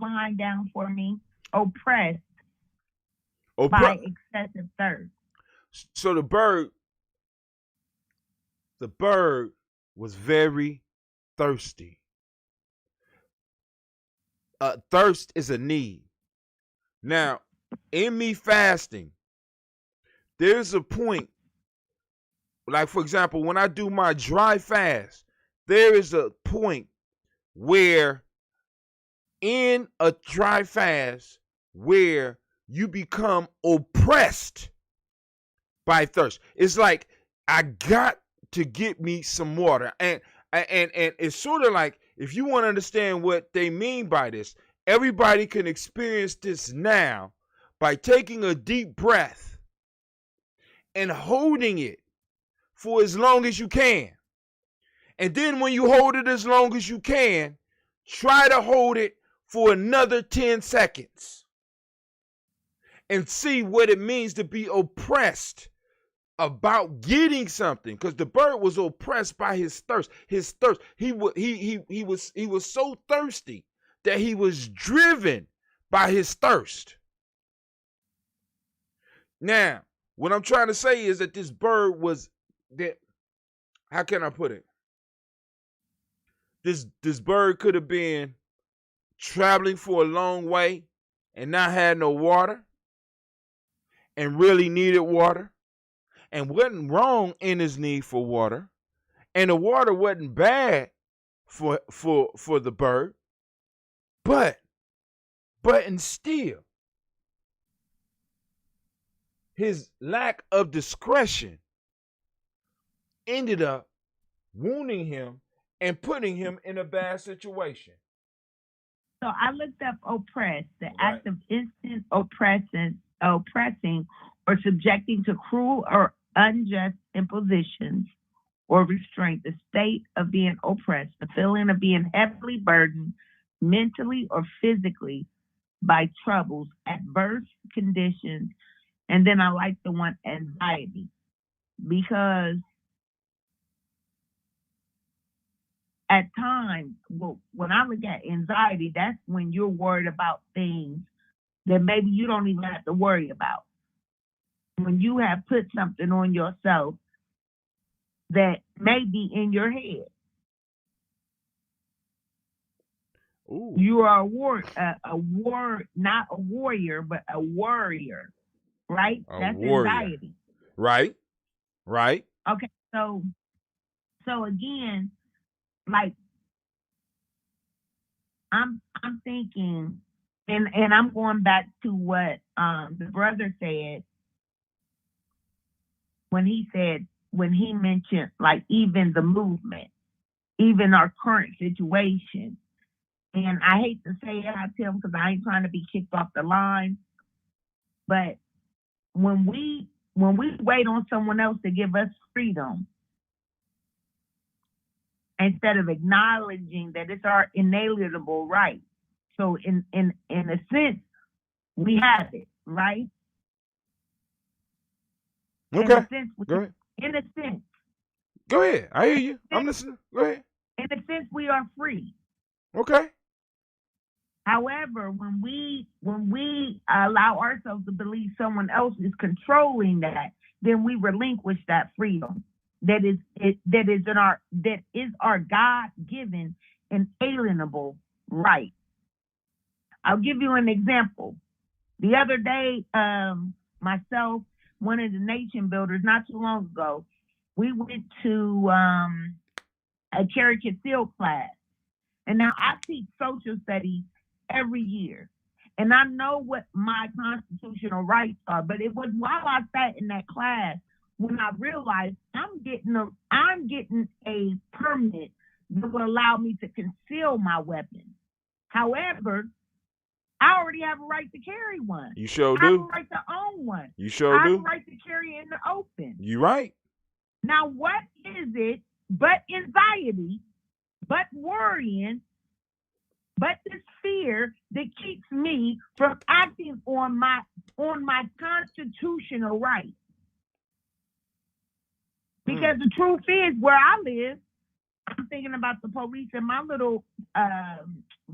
line down for me? Oppressed by excessive thirst. So the bird was very thirsty. Thirst is a need. Now, in me fasting, there's a point, like for example, when I do my dry fast, there is a point where in a dry fast where you become oppressed by thirst. It's like, I got to get me some water. And it's sort of like, if you want to understand what they mean by this, everybody can experience this now by taking a deep breath and holding it for as long as you can. And then when you hold it as long as you can, try to hold it for another 10 seconds and see what it means to be oppressed about getting something. Because the bird was oppressed by his thirst. He was so thirsty that he was driven by his thirst. Now, what I'm trying to say is that this bird was that, how can I put it? This bird could have been traveling for a long way and not had no water and really needed water, and wasn't wrong in his need for water, and the water wasn't bad for the bird, but and still his lack of discretion ended up wounding him and putting him in a bad situation. So I looked up oppressed, the act of instant oppressing or subjecting to cruel or unjust impositions or restraint, the state of being oppressed, the feeling of being heavily burdened mentally or physically by troubles, adverse conditions, and then I like the one anxiety, because at times, when I look at anxiety, that's when you're worried about things that maybe you don't even have to worry about. When you have put something on yourself that may be in your head. Ooh. You are not a warrior, but a warrior, right? That's warrior. Anxiety. Right. Okay, so again, like I'm thinking, and I'm going back to what the brother said when he mentioned, like, even the movement, even our current situation. And I hate to say it out to him because I ain't trying to be kicked off the line, but when we wait on someone else to give us freedom, instead of acknowledging that it's our inalienable right. So in a sense, we have it, right? Okay. Go ahead. In a sense. Go ahead. I hear you. I'm listening. Go ahead. In a sense, we are free. Okay. However, when we allow ourselves to believe someone else is controlling that, then we relinquish that freedom that is our God-given inalienable right. I'll give you an example. The other day, myself, one of the nation builders, not too long ago, we went to a character field class. And now I teach social studies every year. And I know what my constitutional rights are, but it was while I sat in that class when I realized I'm getting a permit that will allow me to conceal my weapon. However, I already have a right to carry one. You sure do. I have a right to own one. You sure do. I have a right to carry it in the open. You right. Now, what is it but anxiety, but worrying, but this fear that keeps me from acting on my constitutional right? Because the truth is, where I live, I'm thinking about the police in my little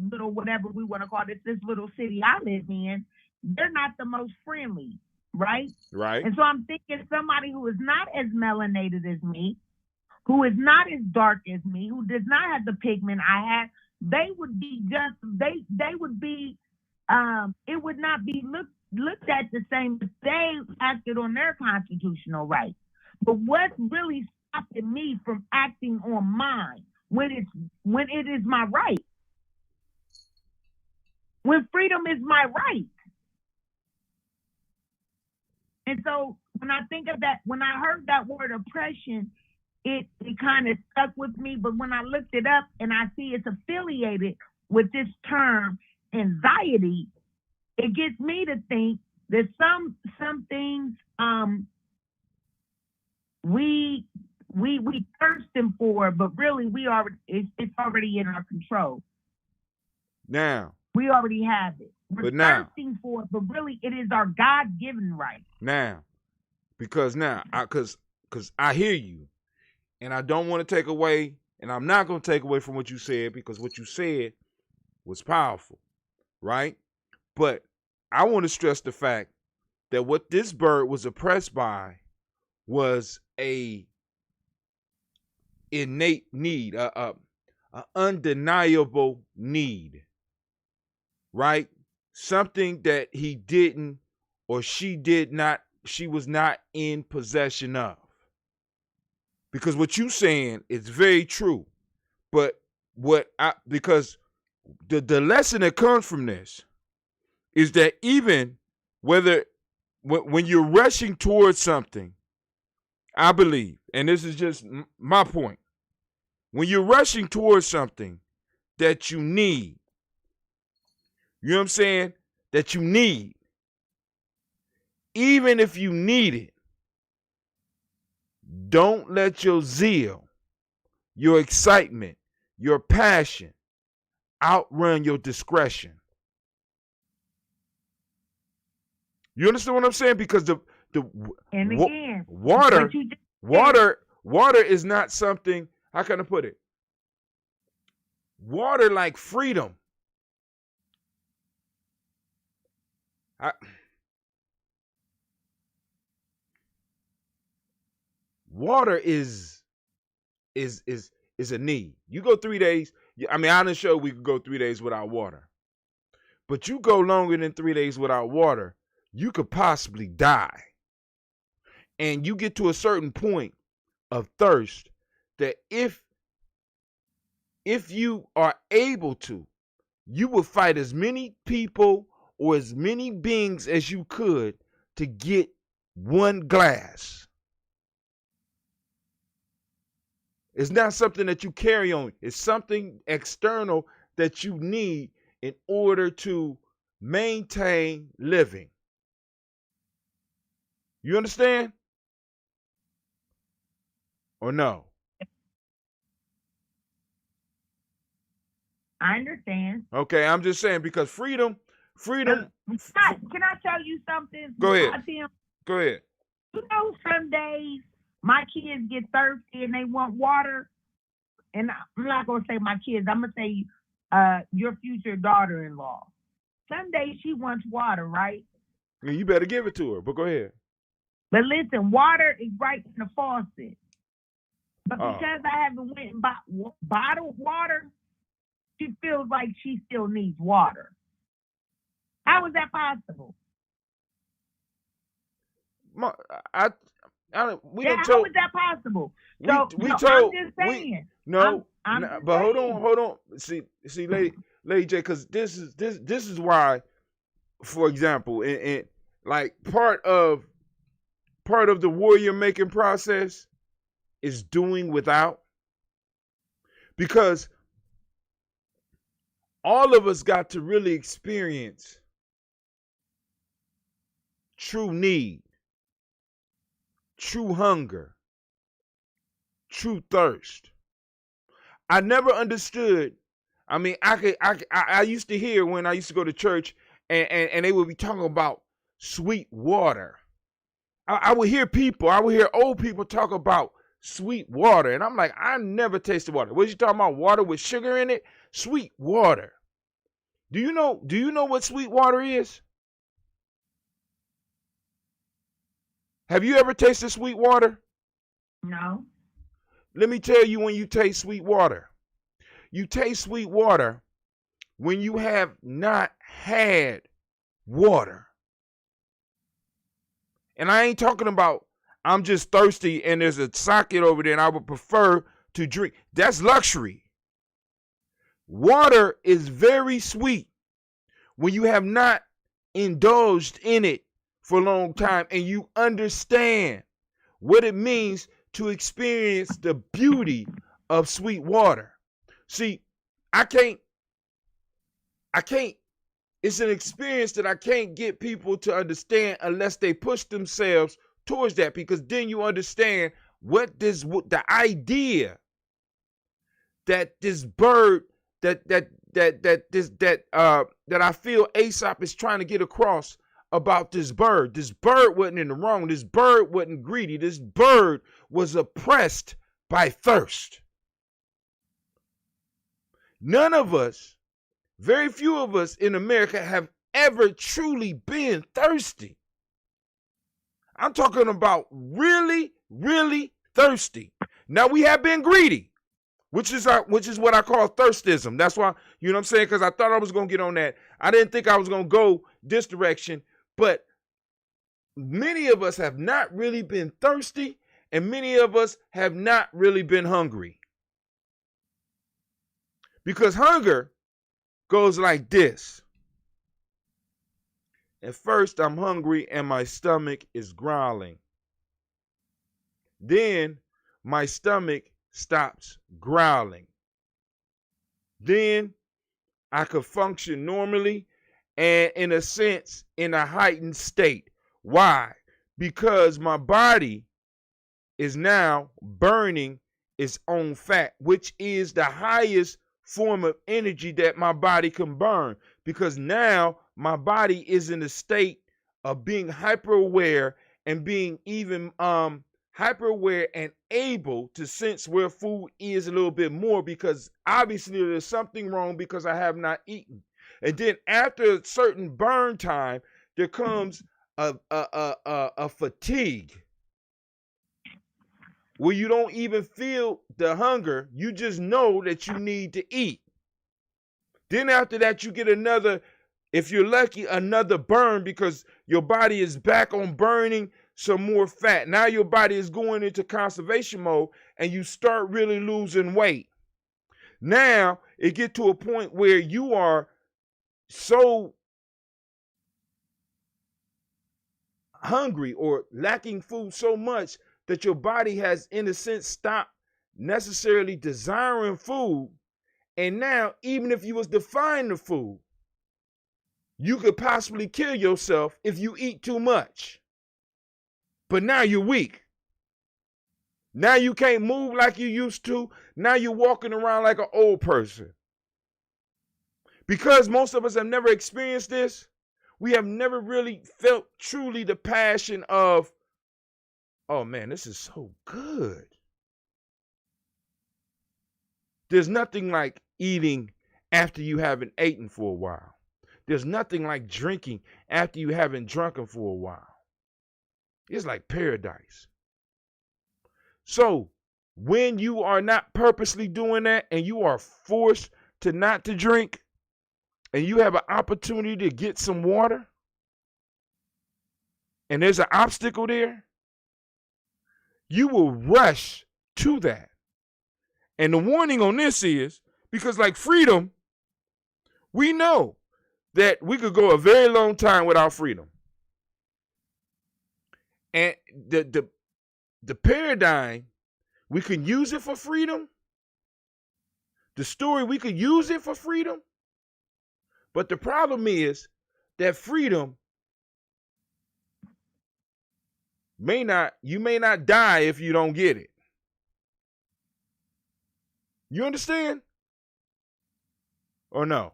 whatever we want to call this little city I live in. They're not the most friendly, right? Right. And so I'm thinking somebody who is not as melanated as me, who is not as dark as me, who does not have the pigment I have, they would be they would be it would not be looked at the same if they acted on their constitutional rights. But what's really stopping me from acting on mine when it is my right? When freedom is my right. And so when I think of that, when I heard that word oppression, it kind of stuck with me. But when I looked it up and I see it's affiliated with this term anxiety, it gets me to think that some things we thirsting for, but really it's already in our control. Now we already have it. We're but now, thirsting for it, but really it is our God-given right. Now, because I hear you, and I don't want to take away, and I'm not going to take away from what you said, because what you said was powerful, right? But I want to stress the fact that what this bird was oppressed by was a innate need, a undeniable need, right? Something that he didn't, or she was not in possession of. Because what you saying is very true. But because the lesson that comes from this is that even when you're rushing towards something, I believe, and this is just my point, when you're rushing towards something that you need, you know what I'm saying? That you need. Even if you need it, don't let your zeal, your excitement, your passion outrun your discretion. You understand what I'm saying? Because water is not something, how can I put it? Water like freedom. Water is a need. You go 3 days. I mean, on the show we could go 3 days without water, but you go longer than 3 days without water, you could possibly die. And you get to a certain point of thirst that if you are able to, you will fight as many people or as many beings as you could to get one glass. It's not something that you carry on. It's something external that you need in order to maintain living. You understand? Or no? I understand. Okay, I'm just saying because freedom. Can I tell you something? Go ahead. Go ahead. You know, some days my kids get thirsty and they want water. And I'm not going to say my kids. I'm going to say your future daughter-in-law. Some days she wants water, right? Yeah, you better give it to her, but go ahead. But listen, water is right in the faucet. But because I haven't went and bottled water, she feels like she still needs water. How is that possible? How is that possible? I'm just saying. But hold on. See, Lady J, because this is why, for example, in like part of the warrior making process is doing without, because all of us got to really experience true need, true hunger, true thirst. I never understood. I mean, I used to hear when I used to go to church and they would be talking about sweet water. I would hear old people talk about sweet water. And I'm like, I never tasted water. What you talking about? Water with sugar in it? Sweet water. Do you know what sweet water is? Have you ever tasted sweet water? No. Let me tell you when you taste sweet water. You taste sweet water when you have not had water. And I ain't talking about I'm just thirsty and there's a socket over there and I would prefer to drink. That's luxury. Water is very sweet when you have not indulged in it for a long time and you understand what it means to experience the beauty of sweet water. See, I can't, it's an experience that I can't get people to understand unless they push themselves towards that, because then you understand the idea that this bird that I feel Aesop is trying to get across about this bird. This bird wasn't in the wrong. This bird wasn't greedy. This bird was oppressed by thirst. None of us, very few of us in America have ever truly been thirsty. I'm talking about really, really thirsty. Now we have been greedy, which is what I call thirstism. That's why, you know what I'm saying? Because I thought I was going to get on that. I didn't think I was going to go this direction, but many of us have not really been thirsty, and many of us have not really been hungry. Because hunger goes like this. At first, I'm hungry and my stomach is growling. Then my stomach stops growling. Then I could function normally and, in a sense, in a heightened state. Why? Because my body is now burning its own fat, which is the highest form of energy that my body can burn, because now my body is in a state of being hyper aware and being even hyper aware and able to sense where food is a little bit more, because obviously there's something wrong because I have not eaten. And then after a certain burn time, there comes a fatigue where you don't even feel the hunger. You just know that you need to eat. Then after that, you get another, if you're lucky, another burn, because your body is back on burning some more fat. Now your body is going into conservation mode and you start really losing weight. Now it gets to a point where you are so hungry or lacking food so much that your body has, in a sense, stopped necessarily desiring food. And now, even if you was to find the food, you could possibly kill yourself if you eat too much. But now you're weak. Now you can't move like you used to. Now you're walking around like an old person. Because most of us have never experienced this, we have never really felt truly the passion of, oh man, this is so good. There's nothing like eating after you haven't eaten for a while. There's nothing like drinking after you haven't drunken for a while. It's like paradise. So when you are not purposely doing that and you are forced to not to drink and you have an opportunity to get some water and there's an obstacle there, you will rush to that. And the warning on this is, because like freedom, we know that we could go a very long time without freedom. And the paradigm, we can use it for freedom. The story, we could use it for freedom. But the problem is that freedom you may not die if you don't get it. You understand? Or no?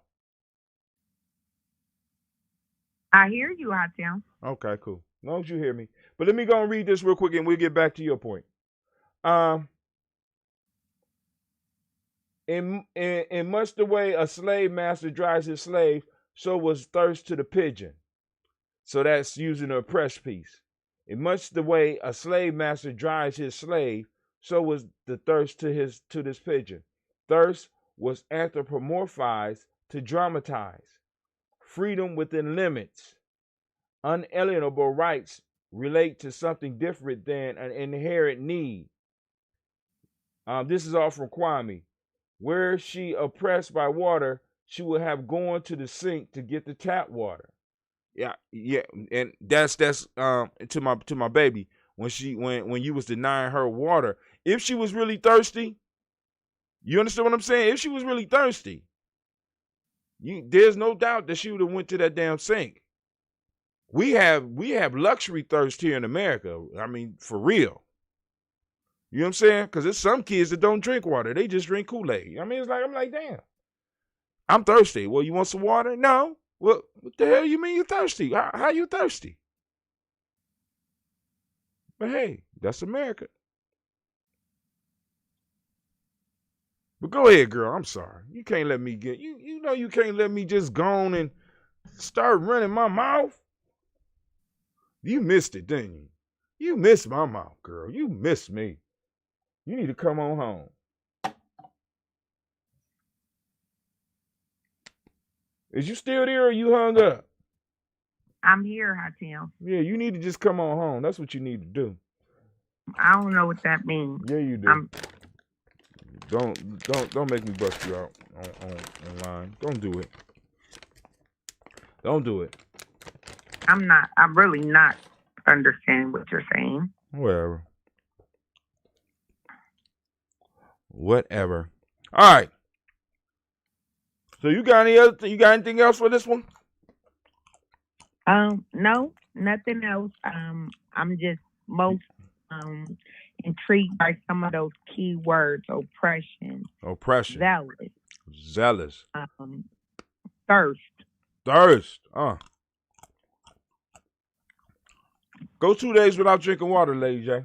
I hear you, Hatem. Okay, cool. As long as you hear me. But let me go and read this real quick and we'll get back to your point. In much the way a slave master drives his slave, so was thirst to the pigeon. So that's using the oppressed piece. In much the way a slave master drives his slave, so was the thirst to this pigeon. Thirst was anthropomorphized to dramatize. Freedom within limits. Unalienable rights relate to something different than an inherent need. This is all from Kwame. Where she oppressed by water, she would have gone to the sink to get the tap water. Yeah, and that's to my baby when you was denying her water. If she was really thirsty, you understand what I'm saying? If she was really thirsty, there's no doubt that she would have went to that damn sink. We have luxury thirst here in America. I mean, for real. You know what I'm saying? Because there's some kids that don't drink water. They just drink Kool-Aid. I mean, I'm like, damn. I'm thirsty. Well, you want some water? No. Well, what the hell you mean you're thirsty? How you thirsty? But hey, that's America. But go ahead, girl. I'm sorry. You can't let me get you know you can't let me just go on and start running my mouth. You missed it, didn't you? You missed my mouth, girl. You missed me. You need to come on home. Is you still there or you hung up? I'm here, Hatem. Yeah, you need to just come on home. That's what you need to do. I don't know what that means. Yeah, you do. Don't make me bust you out online. Don't do it. Don't do it. I'm really not understanding what you're saying. Whatever. All right. So you got anything else for this one? No, nothing else. I'm just most intrigued by some of those key words: oppression, zealous, thirst. Go 2 days without drinking water, Lady J.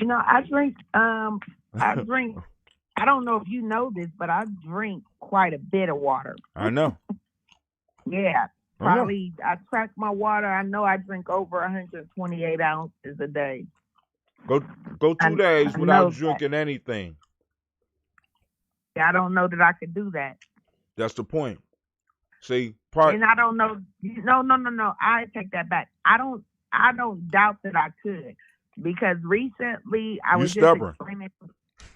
You know, I drink. I don't know if you know this, but I drink quite a bit of water. I know. Yeah, probably. I track my water. I know I drink over 128 ounces a day. Go 2 days without drinking anything. I don't know that I could do that. That's the point. See, and I don't know. No. I take that back. I don't doubt that I could, because recently I was just explaining.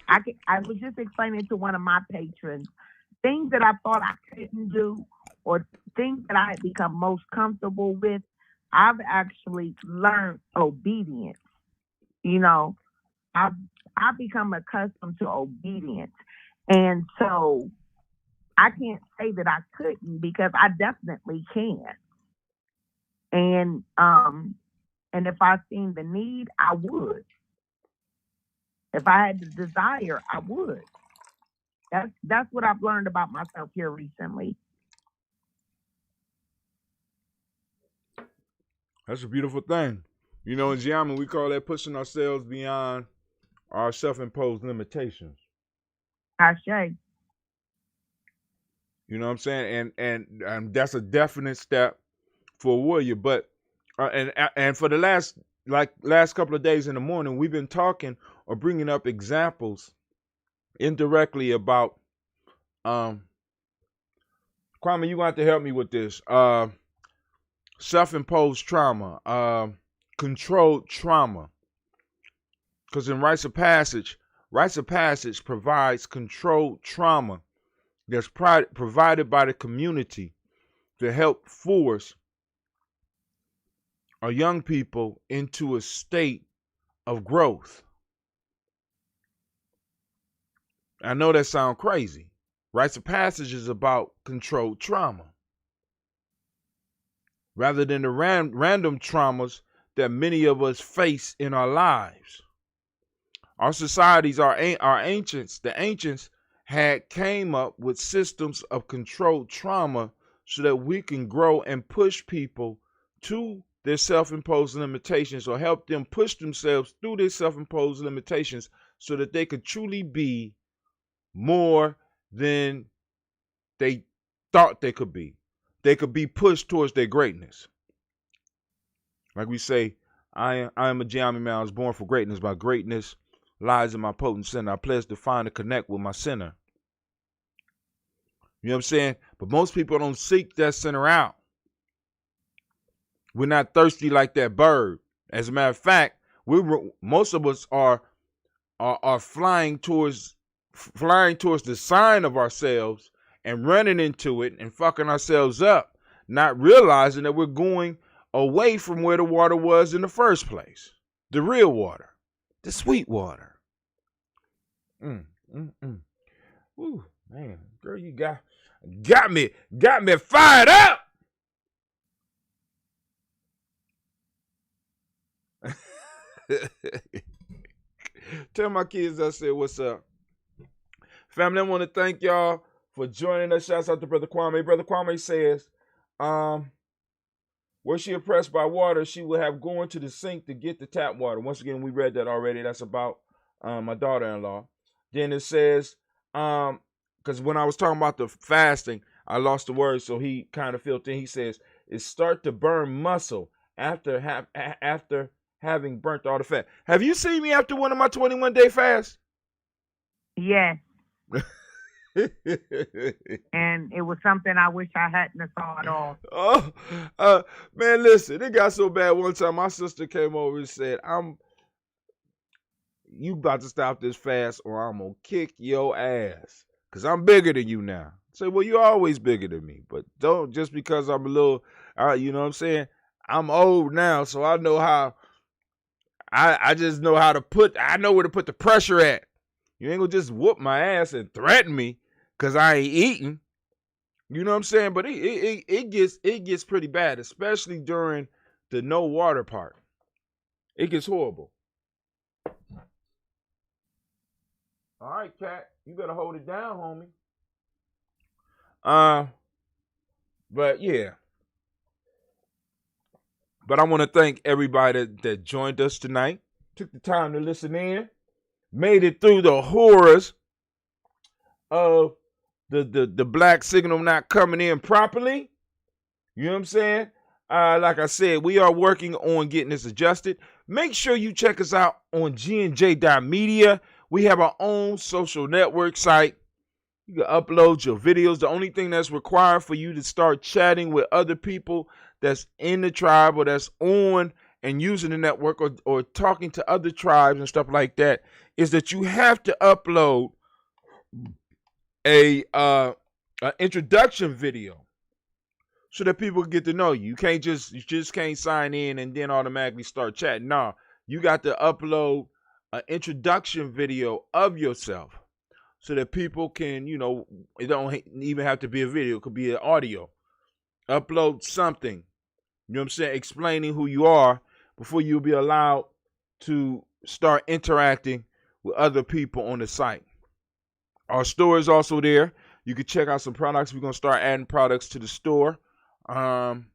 I was just explaining to one of my patrons things that I thought I couldn't do, or things that I had become most comfortable with. I've actually learned obedience. You know, I've become accustomed to obedience, and so I can't say that I couldn't, because I definitely can. And if I seen the need, I would. If I had the desire, I would. That's what I've learned about myself here recently. That's a beautiful thing. You know, in Giamma, we call that pushing ourselves beyond our self-imposed limitations. Ashe. You know what I'm saying? And that's a definite step for a warrior. But and for the last couple of days in the morning, we've been talking or bringing up examples indirectly about Kwame, you want to help me with this. Self-imposed trauma, controlled trauma. Because in rites of passage provides controlled trauma that's provided by the community to help force our young people into a state of growth. I know that sounds crazy. Rites of passage is about controlled trauma rather than the random traumas that many of us face in our lives. Our societies, our ancients, the ancients had came up with systems of controlled trauma so that we can grow and push people to their self-imposed limitations, or help them push themselves through their self-imposed limitations so that they could truly be more than they thought they could be. They could be pushed towards their greatness. Like we say, I am a Giamma man. I was born for greatness. My greatness lies in my potent center. I pledge to find and connect with my center. You know what I'm saying? But most people don't seek that center out. We're not thirsty like that bird. As a matter of fact, most of us are flying towards the sign of ourselves and running into it and fucking ourselves up, not realizing that we're going away from where the water was in the first place. The real water. The sweet water. Ooh, man, girl, you got me fired up. Tell my kids I said what's up. Family, I want to thank y'all for joining us. Shouts out to Brother Kwame. Brother Kwame says, were she oppressed by water, she would have gone to the sink to get the tap water. Once again, we read that already. That's about my daughter-in-law. Then it says, because when I was talking about the fasting, I lost the word, so he kind of filled in. He says, it start to burn muscle after having burnt all the fat. Have you seen me after one of my 21-day fasts? Yes. And it was something I wish I hadn't thought of. Oh, man, listen, it got so bad one time. My sister came over and said, you about to stop this fast or I'm going to kick your ass because I'm bigger than you now. I say, well, you're always bigger than me, but don't just because I'm a little, you know what I'm saying? I'm old now, so I know how, I just know how to I know where to put the pressure at. You ain't gonna just whoop my ass and threaten me because I ain't eating. You know what I'm saying? But it gets pretty bad, especially during the no water part. It gets horrible. All right, Cat, you better hold it down, homie. But yeah. But I want to thank everybody that joined us tonight, took the time to listen in, made it through the horrors of the black signal not coming in properly. You know what I'm saying? Like I said, we are working on getting this adjusted. Make sure you check us out on GNJMedia. We have our own social network site. You can upload your videos. The only thing that's required for you to start chatting with other people that's in the tribe or that's on and using the network or talking to other tribes and stuff like that is that you have to upload a introduction video so that people get to know you. You just can't sign in and then automatically start chatting. No, you got to upload an introduction video of yourself so that people can, it don't even have to be a video. It could be an audio. Upload something You know what I'm saying? Explaining who you are before you'll be allowed to start interacting with other people on the site. Our store is also there. You can check out some products. We're going to start adding products to the store. And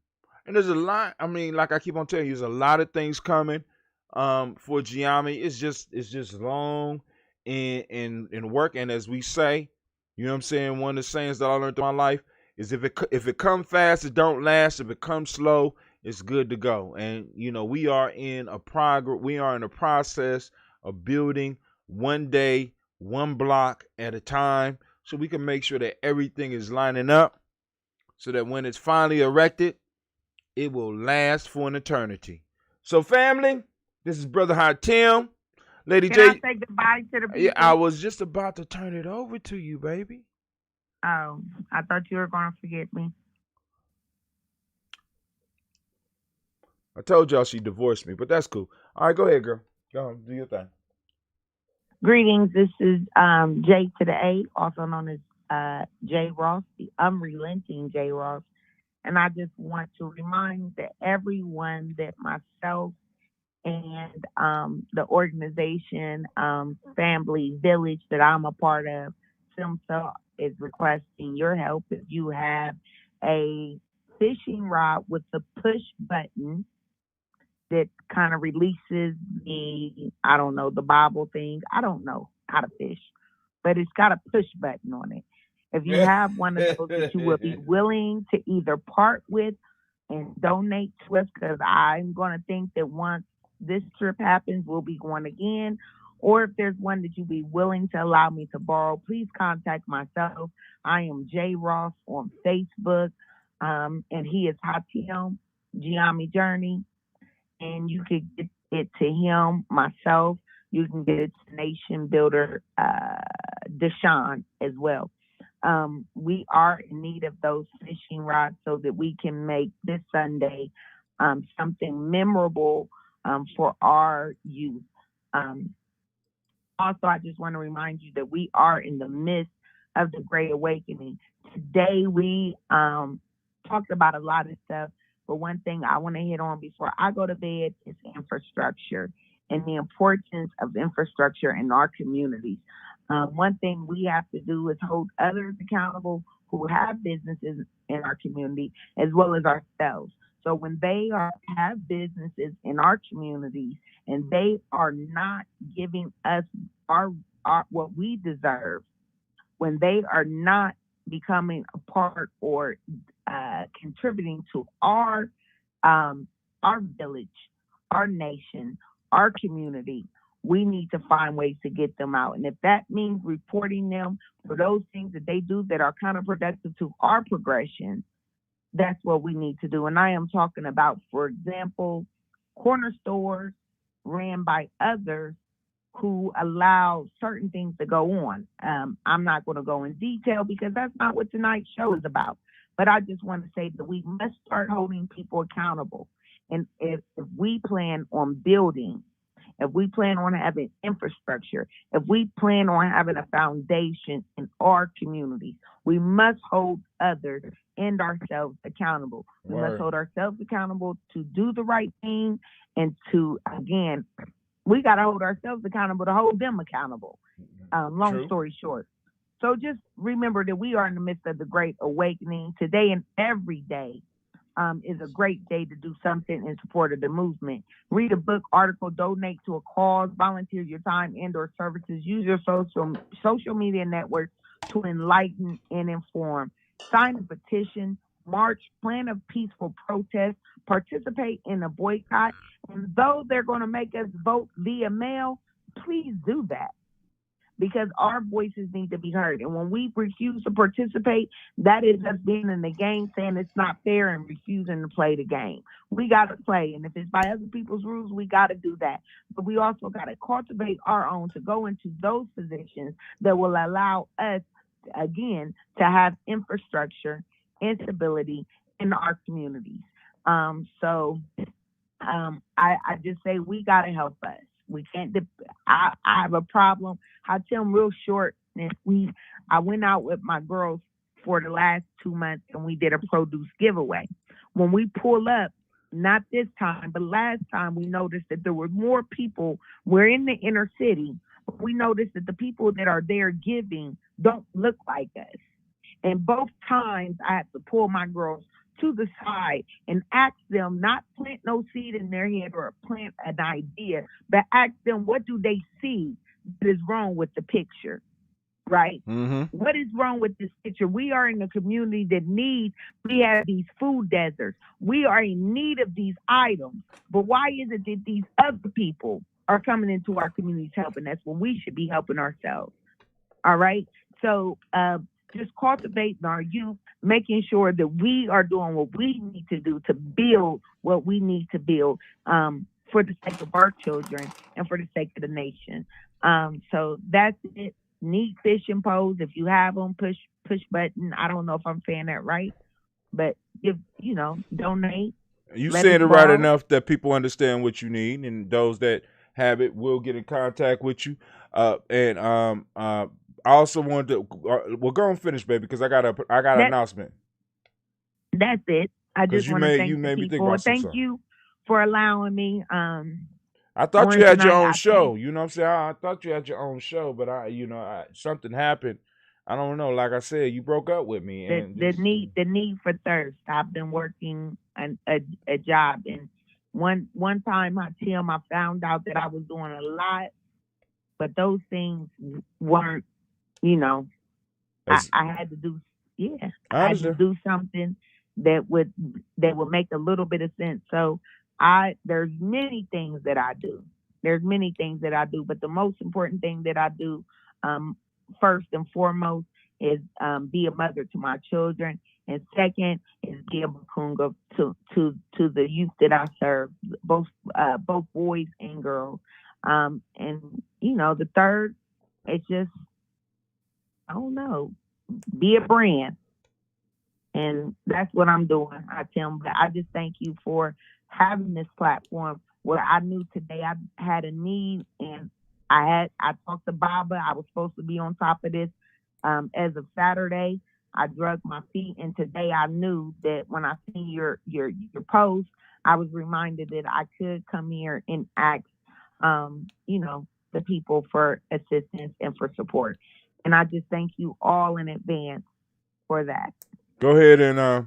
there's a lot. I mean, like I keep on telling you, there's a lot of things coming for Giami. It's just long in work. And as we say, you know what I'm saying? One of the sayings that I learned in my life is if it comes fast, it don't last. If it comes slow, it's good to go. And you know, we are in a process of building one day, one block at a time, so we can make sure that everything is lining up so that when it's finally erected, it will last for an eternity. So family, this is Brother Hot Tim. Lady Can J. I say goodbye to the people? Yeah, I was just about to turn it over to you, baby. Oh, I thought you were going to forget me. I told y'all she divorced me, but that's cool. All right, go ahead, girl. Go on, do your thing. Greetings. This is J to the A, also known as J Ross, the unrelenting J Ross. And I just want to remind that everyone that myself and the organization, Family Village that I'm a part of, SIMSA, is requesting your help. If you have a fishing rod with the push button that kind of releases the bobble thing. I don't know how to fish, but it's got a push button on it. If you have one of those that you will be willing to either part with and donate to us, because I'm going to think that once this trip happens, we'll be going again. Or if there's one that you'd be willing to allow me to borrow, please contact myself. I am J Ross on Facebook, and he is Hatim Giami Journey. And you could get it to him, myself. You can get it to Nation Builder Deshaun as well. We are in need of those fishing rods so that we can make this Sunday something memorable for our youth. Also, I just want to remind you that we are in the midst of the Great Awakening. Today, we talked about a lot of stuff, but one thing I want to hit on before I go to bed is infrastructure and the importance of infrastructure in our communities. One thing we have to do is hold others accountable who have businesses in our community as well as ourselves. So when they have businesses in our communities and they are not giving us our what we deserve, when they are not becoming a part or contributing to our village, our nation, our community, we need to find ways to get them out. And if that means reporting them for those things that they do that are counterproductive to our progression, that's what we need to do. And I am talking about, for example, corner stores ran by others who allow certain things to go on. I'm not going to go in detail because that's not what tonight's show is about. But I just want to say that we must start holding people accountable. And if we plan on building, if we plan on having infrastructure, if we plan on having a foundation in our communities, we must hold others and ourselves accountable. We must hold ourselves accountable to do the right thing and to, again, we got to hold ourselves accountable to hold them accountable. Long story short. So just remember that we are in the midst of the Great Awakening. Today and every day is a great day to do something in support of the movement. Read a book, article, donate to a cause, volunteer your time and or services, use your social media networks to enlighten and inform. Sign a petition, march, plan a peaceful protest, participate in a boycott. And though they're going to make us vote via mail, please do that, because our voices need to be heard. And when we refuse to participate, that is us being in the game, saying it's not fair and refusing to play the game. We got to play. And if it's by other people's rules, we got to do that. But we also got to cultivate our own to go into those positions that will allow us, again, to have infrastructure and stability in our communities. I just say we got to help us. We can't. I have a problem. I'll tell them real short. I went out with my girls for the last 2 months and we did a produce giveaway. When we pull up, not this time, but last time we noticed that there were more people. We're in the inner city, but we noticed that the people that are there giving don't look like us. And both times I had to pull my girls to the side and ask them, not plant no seed in their head or plant an idea, but ask them, what do they see that is wrong with the picture? Right? Mm-hmm. What is wrong with this picture? We are in a community that we have these food deserts. We are in need of these items. But why is it that these other people are coming into our communities helping us when we should be helping ourselves? All right? So just cultivating our youth, making sure that we are doing what we need to do to build what we need to build for the sake of our children and for the sake of the nation. So that's it. Need fishing poles. If you have them, push button. I don't know if I'm saying that right, but donate. You said it right enough that people understand what you need, and those that have it will get in contact with you. I also wanted to. We're going to finish, baby, because I got an announcement. That's it. I just want to thank you people. Thank you for allowing me. I thought you had your own show. You know what I'm saying? I thought you had your own show, but something happened. I don't know. Like I said, you broke up with me. The need for thirst. I've been working a job, and one time I found out that I was doing a lot, but those things weren't. I had to do. Yeah, I had to do something that would make a little bit of sense. So. There's many things that I do. But the most important thing that I do, first and foremost, is be a mother to my children, and second is be a makunga to the youth that I serve, both boys and girls. And the third, it's just, I don't know, be a brand, and that's what I'm doing. But I just thank you for having this platform where I knew today I had a need, and I talked to Baba. I was supposed to be on top of this as of Saturday. I drug my feet, and today I knew that when I seen your post, I was reminded that I could come here and ask the people for assistance and for support. And I just thank you all in advance for that. Go ahead and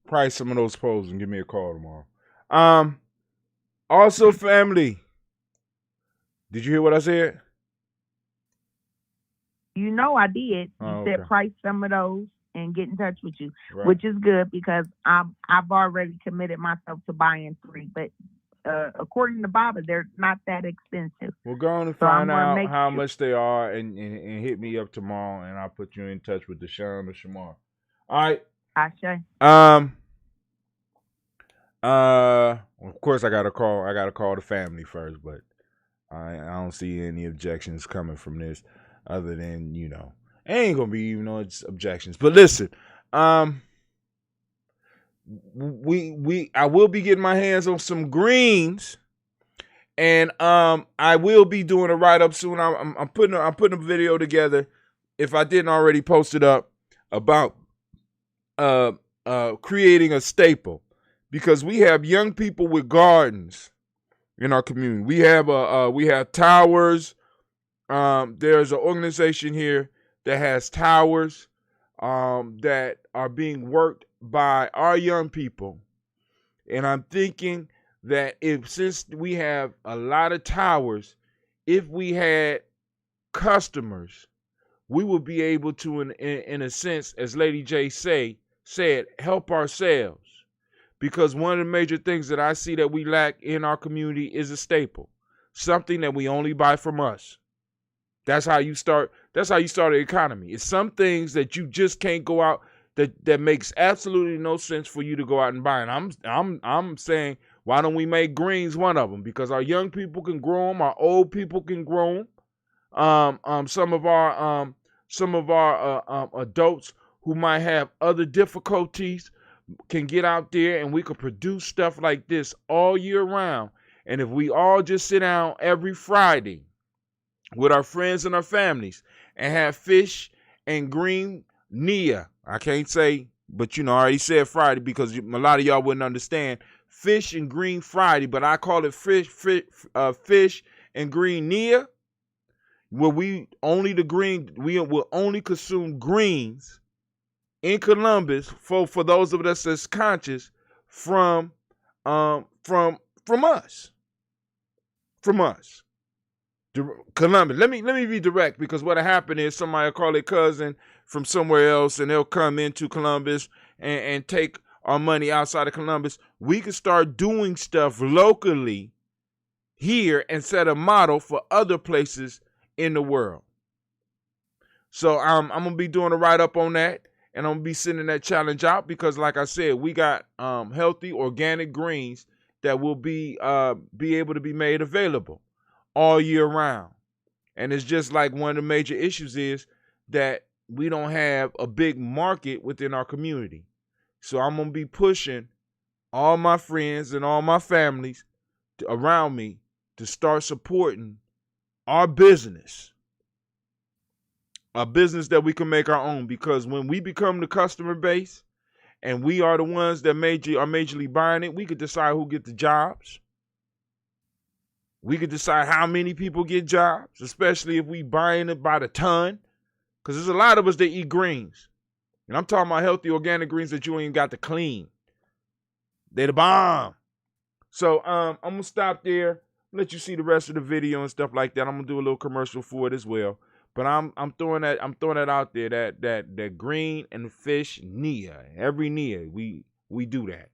price some of those posts and give me a call tomorrow. Also, family, did you hear what I said? I did. You said price some of those and get in touch with you, which is good because I've already committed myself to buying 3. But according to Baba, they're not that expensive. We're going to find out how much they are and hit me up tomorrow, and I'll put you in touch with Deshaun or Shamar. All right. Ashe. Of course, I gotta call the family first, but I don't see any objections coming from this, other than ain't gonna be it's objections. But listen, I will be getting my hands on some greens, and I will be doing a write up soon. I'm putting a video together, if I didn't already post it up, about creating a staple. Because we have young people with gardens in our community. We have towers. There's an organization here that has towers that are being worked by our young people. And I'm thinking that since we have a lot of towers, if we had customers, we would be able to, in a sense, as Lady J said, help ourselves. Because one of the major things that I see that we lack in our community is a staple, something that we only buy from us. That's how you start. That's how you start an economy. It's some things that you just can't go out that makes absolutely no sense for you to go out and buy. And I'm saying, why don't we make greens one of them? Because our young people can grow them, our old people can grow them. Some of our adults who might have other difficulties can get out there, and we could produce stuff like this all year round. And if we all just sit down every Friday with our friends and our families and have fish and green Nia, I can't say, but I already said Friday because a lot of y'all wouldn't understand. Fish and Green Friday, but I call it Fish and Green Nia, where we will only consume greens in Columbus for those of us that's conscious from us. Columbus. Let me be direct, because what happened is somebody will call their cousin from somewhere else and they'll come into Columbus and take our money outside of Columbus. We can start doing stuff locally here and set a model for other places in the world. So I'm going to be doing a write-up on that, and I'm going to be sending that challenge out because, like I said, we got healthy organic greens that will be able to be made available all year round. And it's just like one of the major issues is that we don't have a big market within our community. So I'm going to be pushing all my friends and all my families around me to start supporting our business, a business that we can make our own. Because when we become the customer base and we are the ones that are majorly buying it, we could decide who get the jobs. We could decide how many people get jobs, especially if we buying it by the ton. Because there's a lot of us that eat greens. And I'm talking about healthy organic greens that you ain't got to clean. They the bomb. So I'm going to stop there, let you see the rest of the video and stuff like that. I'm going to do a little commercial for it as well. But I'm throwing that out there, that green and fish Nia. Every Nia, we do that.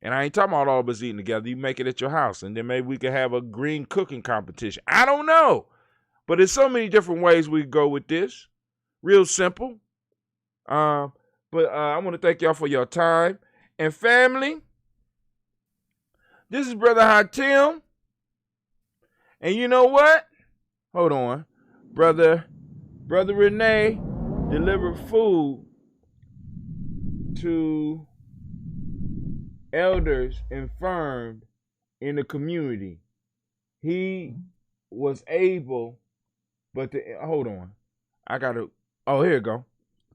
And I ain't talking about all of us eating together. You make it at your house, and then maybe we could have a green cooking competition. I don't know. But there's so many different ways we go with this. Real simple. But I want to thank y'all for your time. And family, this is Brother Hatim. And you know what? Hold on. Brother Renee delivered food to elders infirmed in the community. He was able, but hold on. Here you go.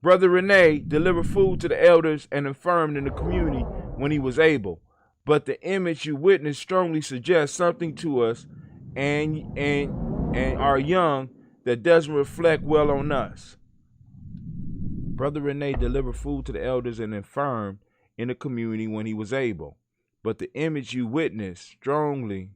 Brother Renee delivered food to the elders and infirmed in the community when he was able. But the image you witnessed strongly suggests something to us and our young that doesn't reflect well on us. Brother Renee delivered food to the elders and infirmed in the community when he was able. But the image you witnessed strongly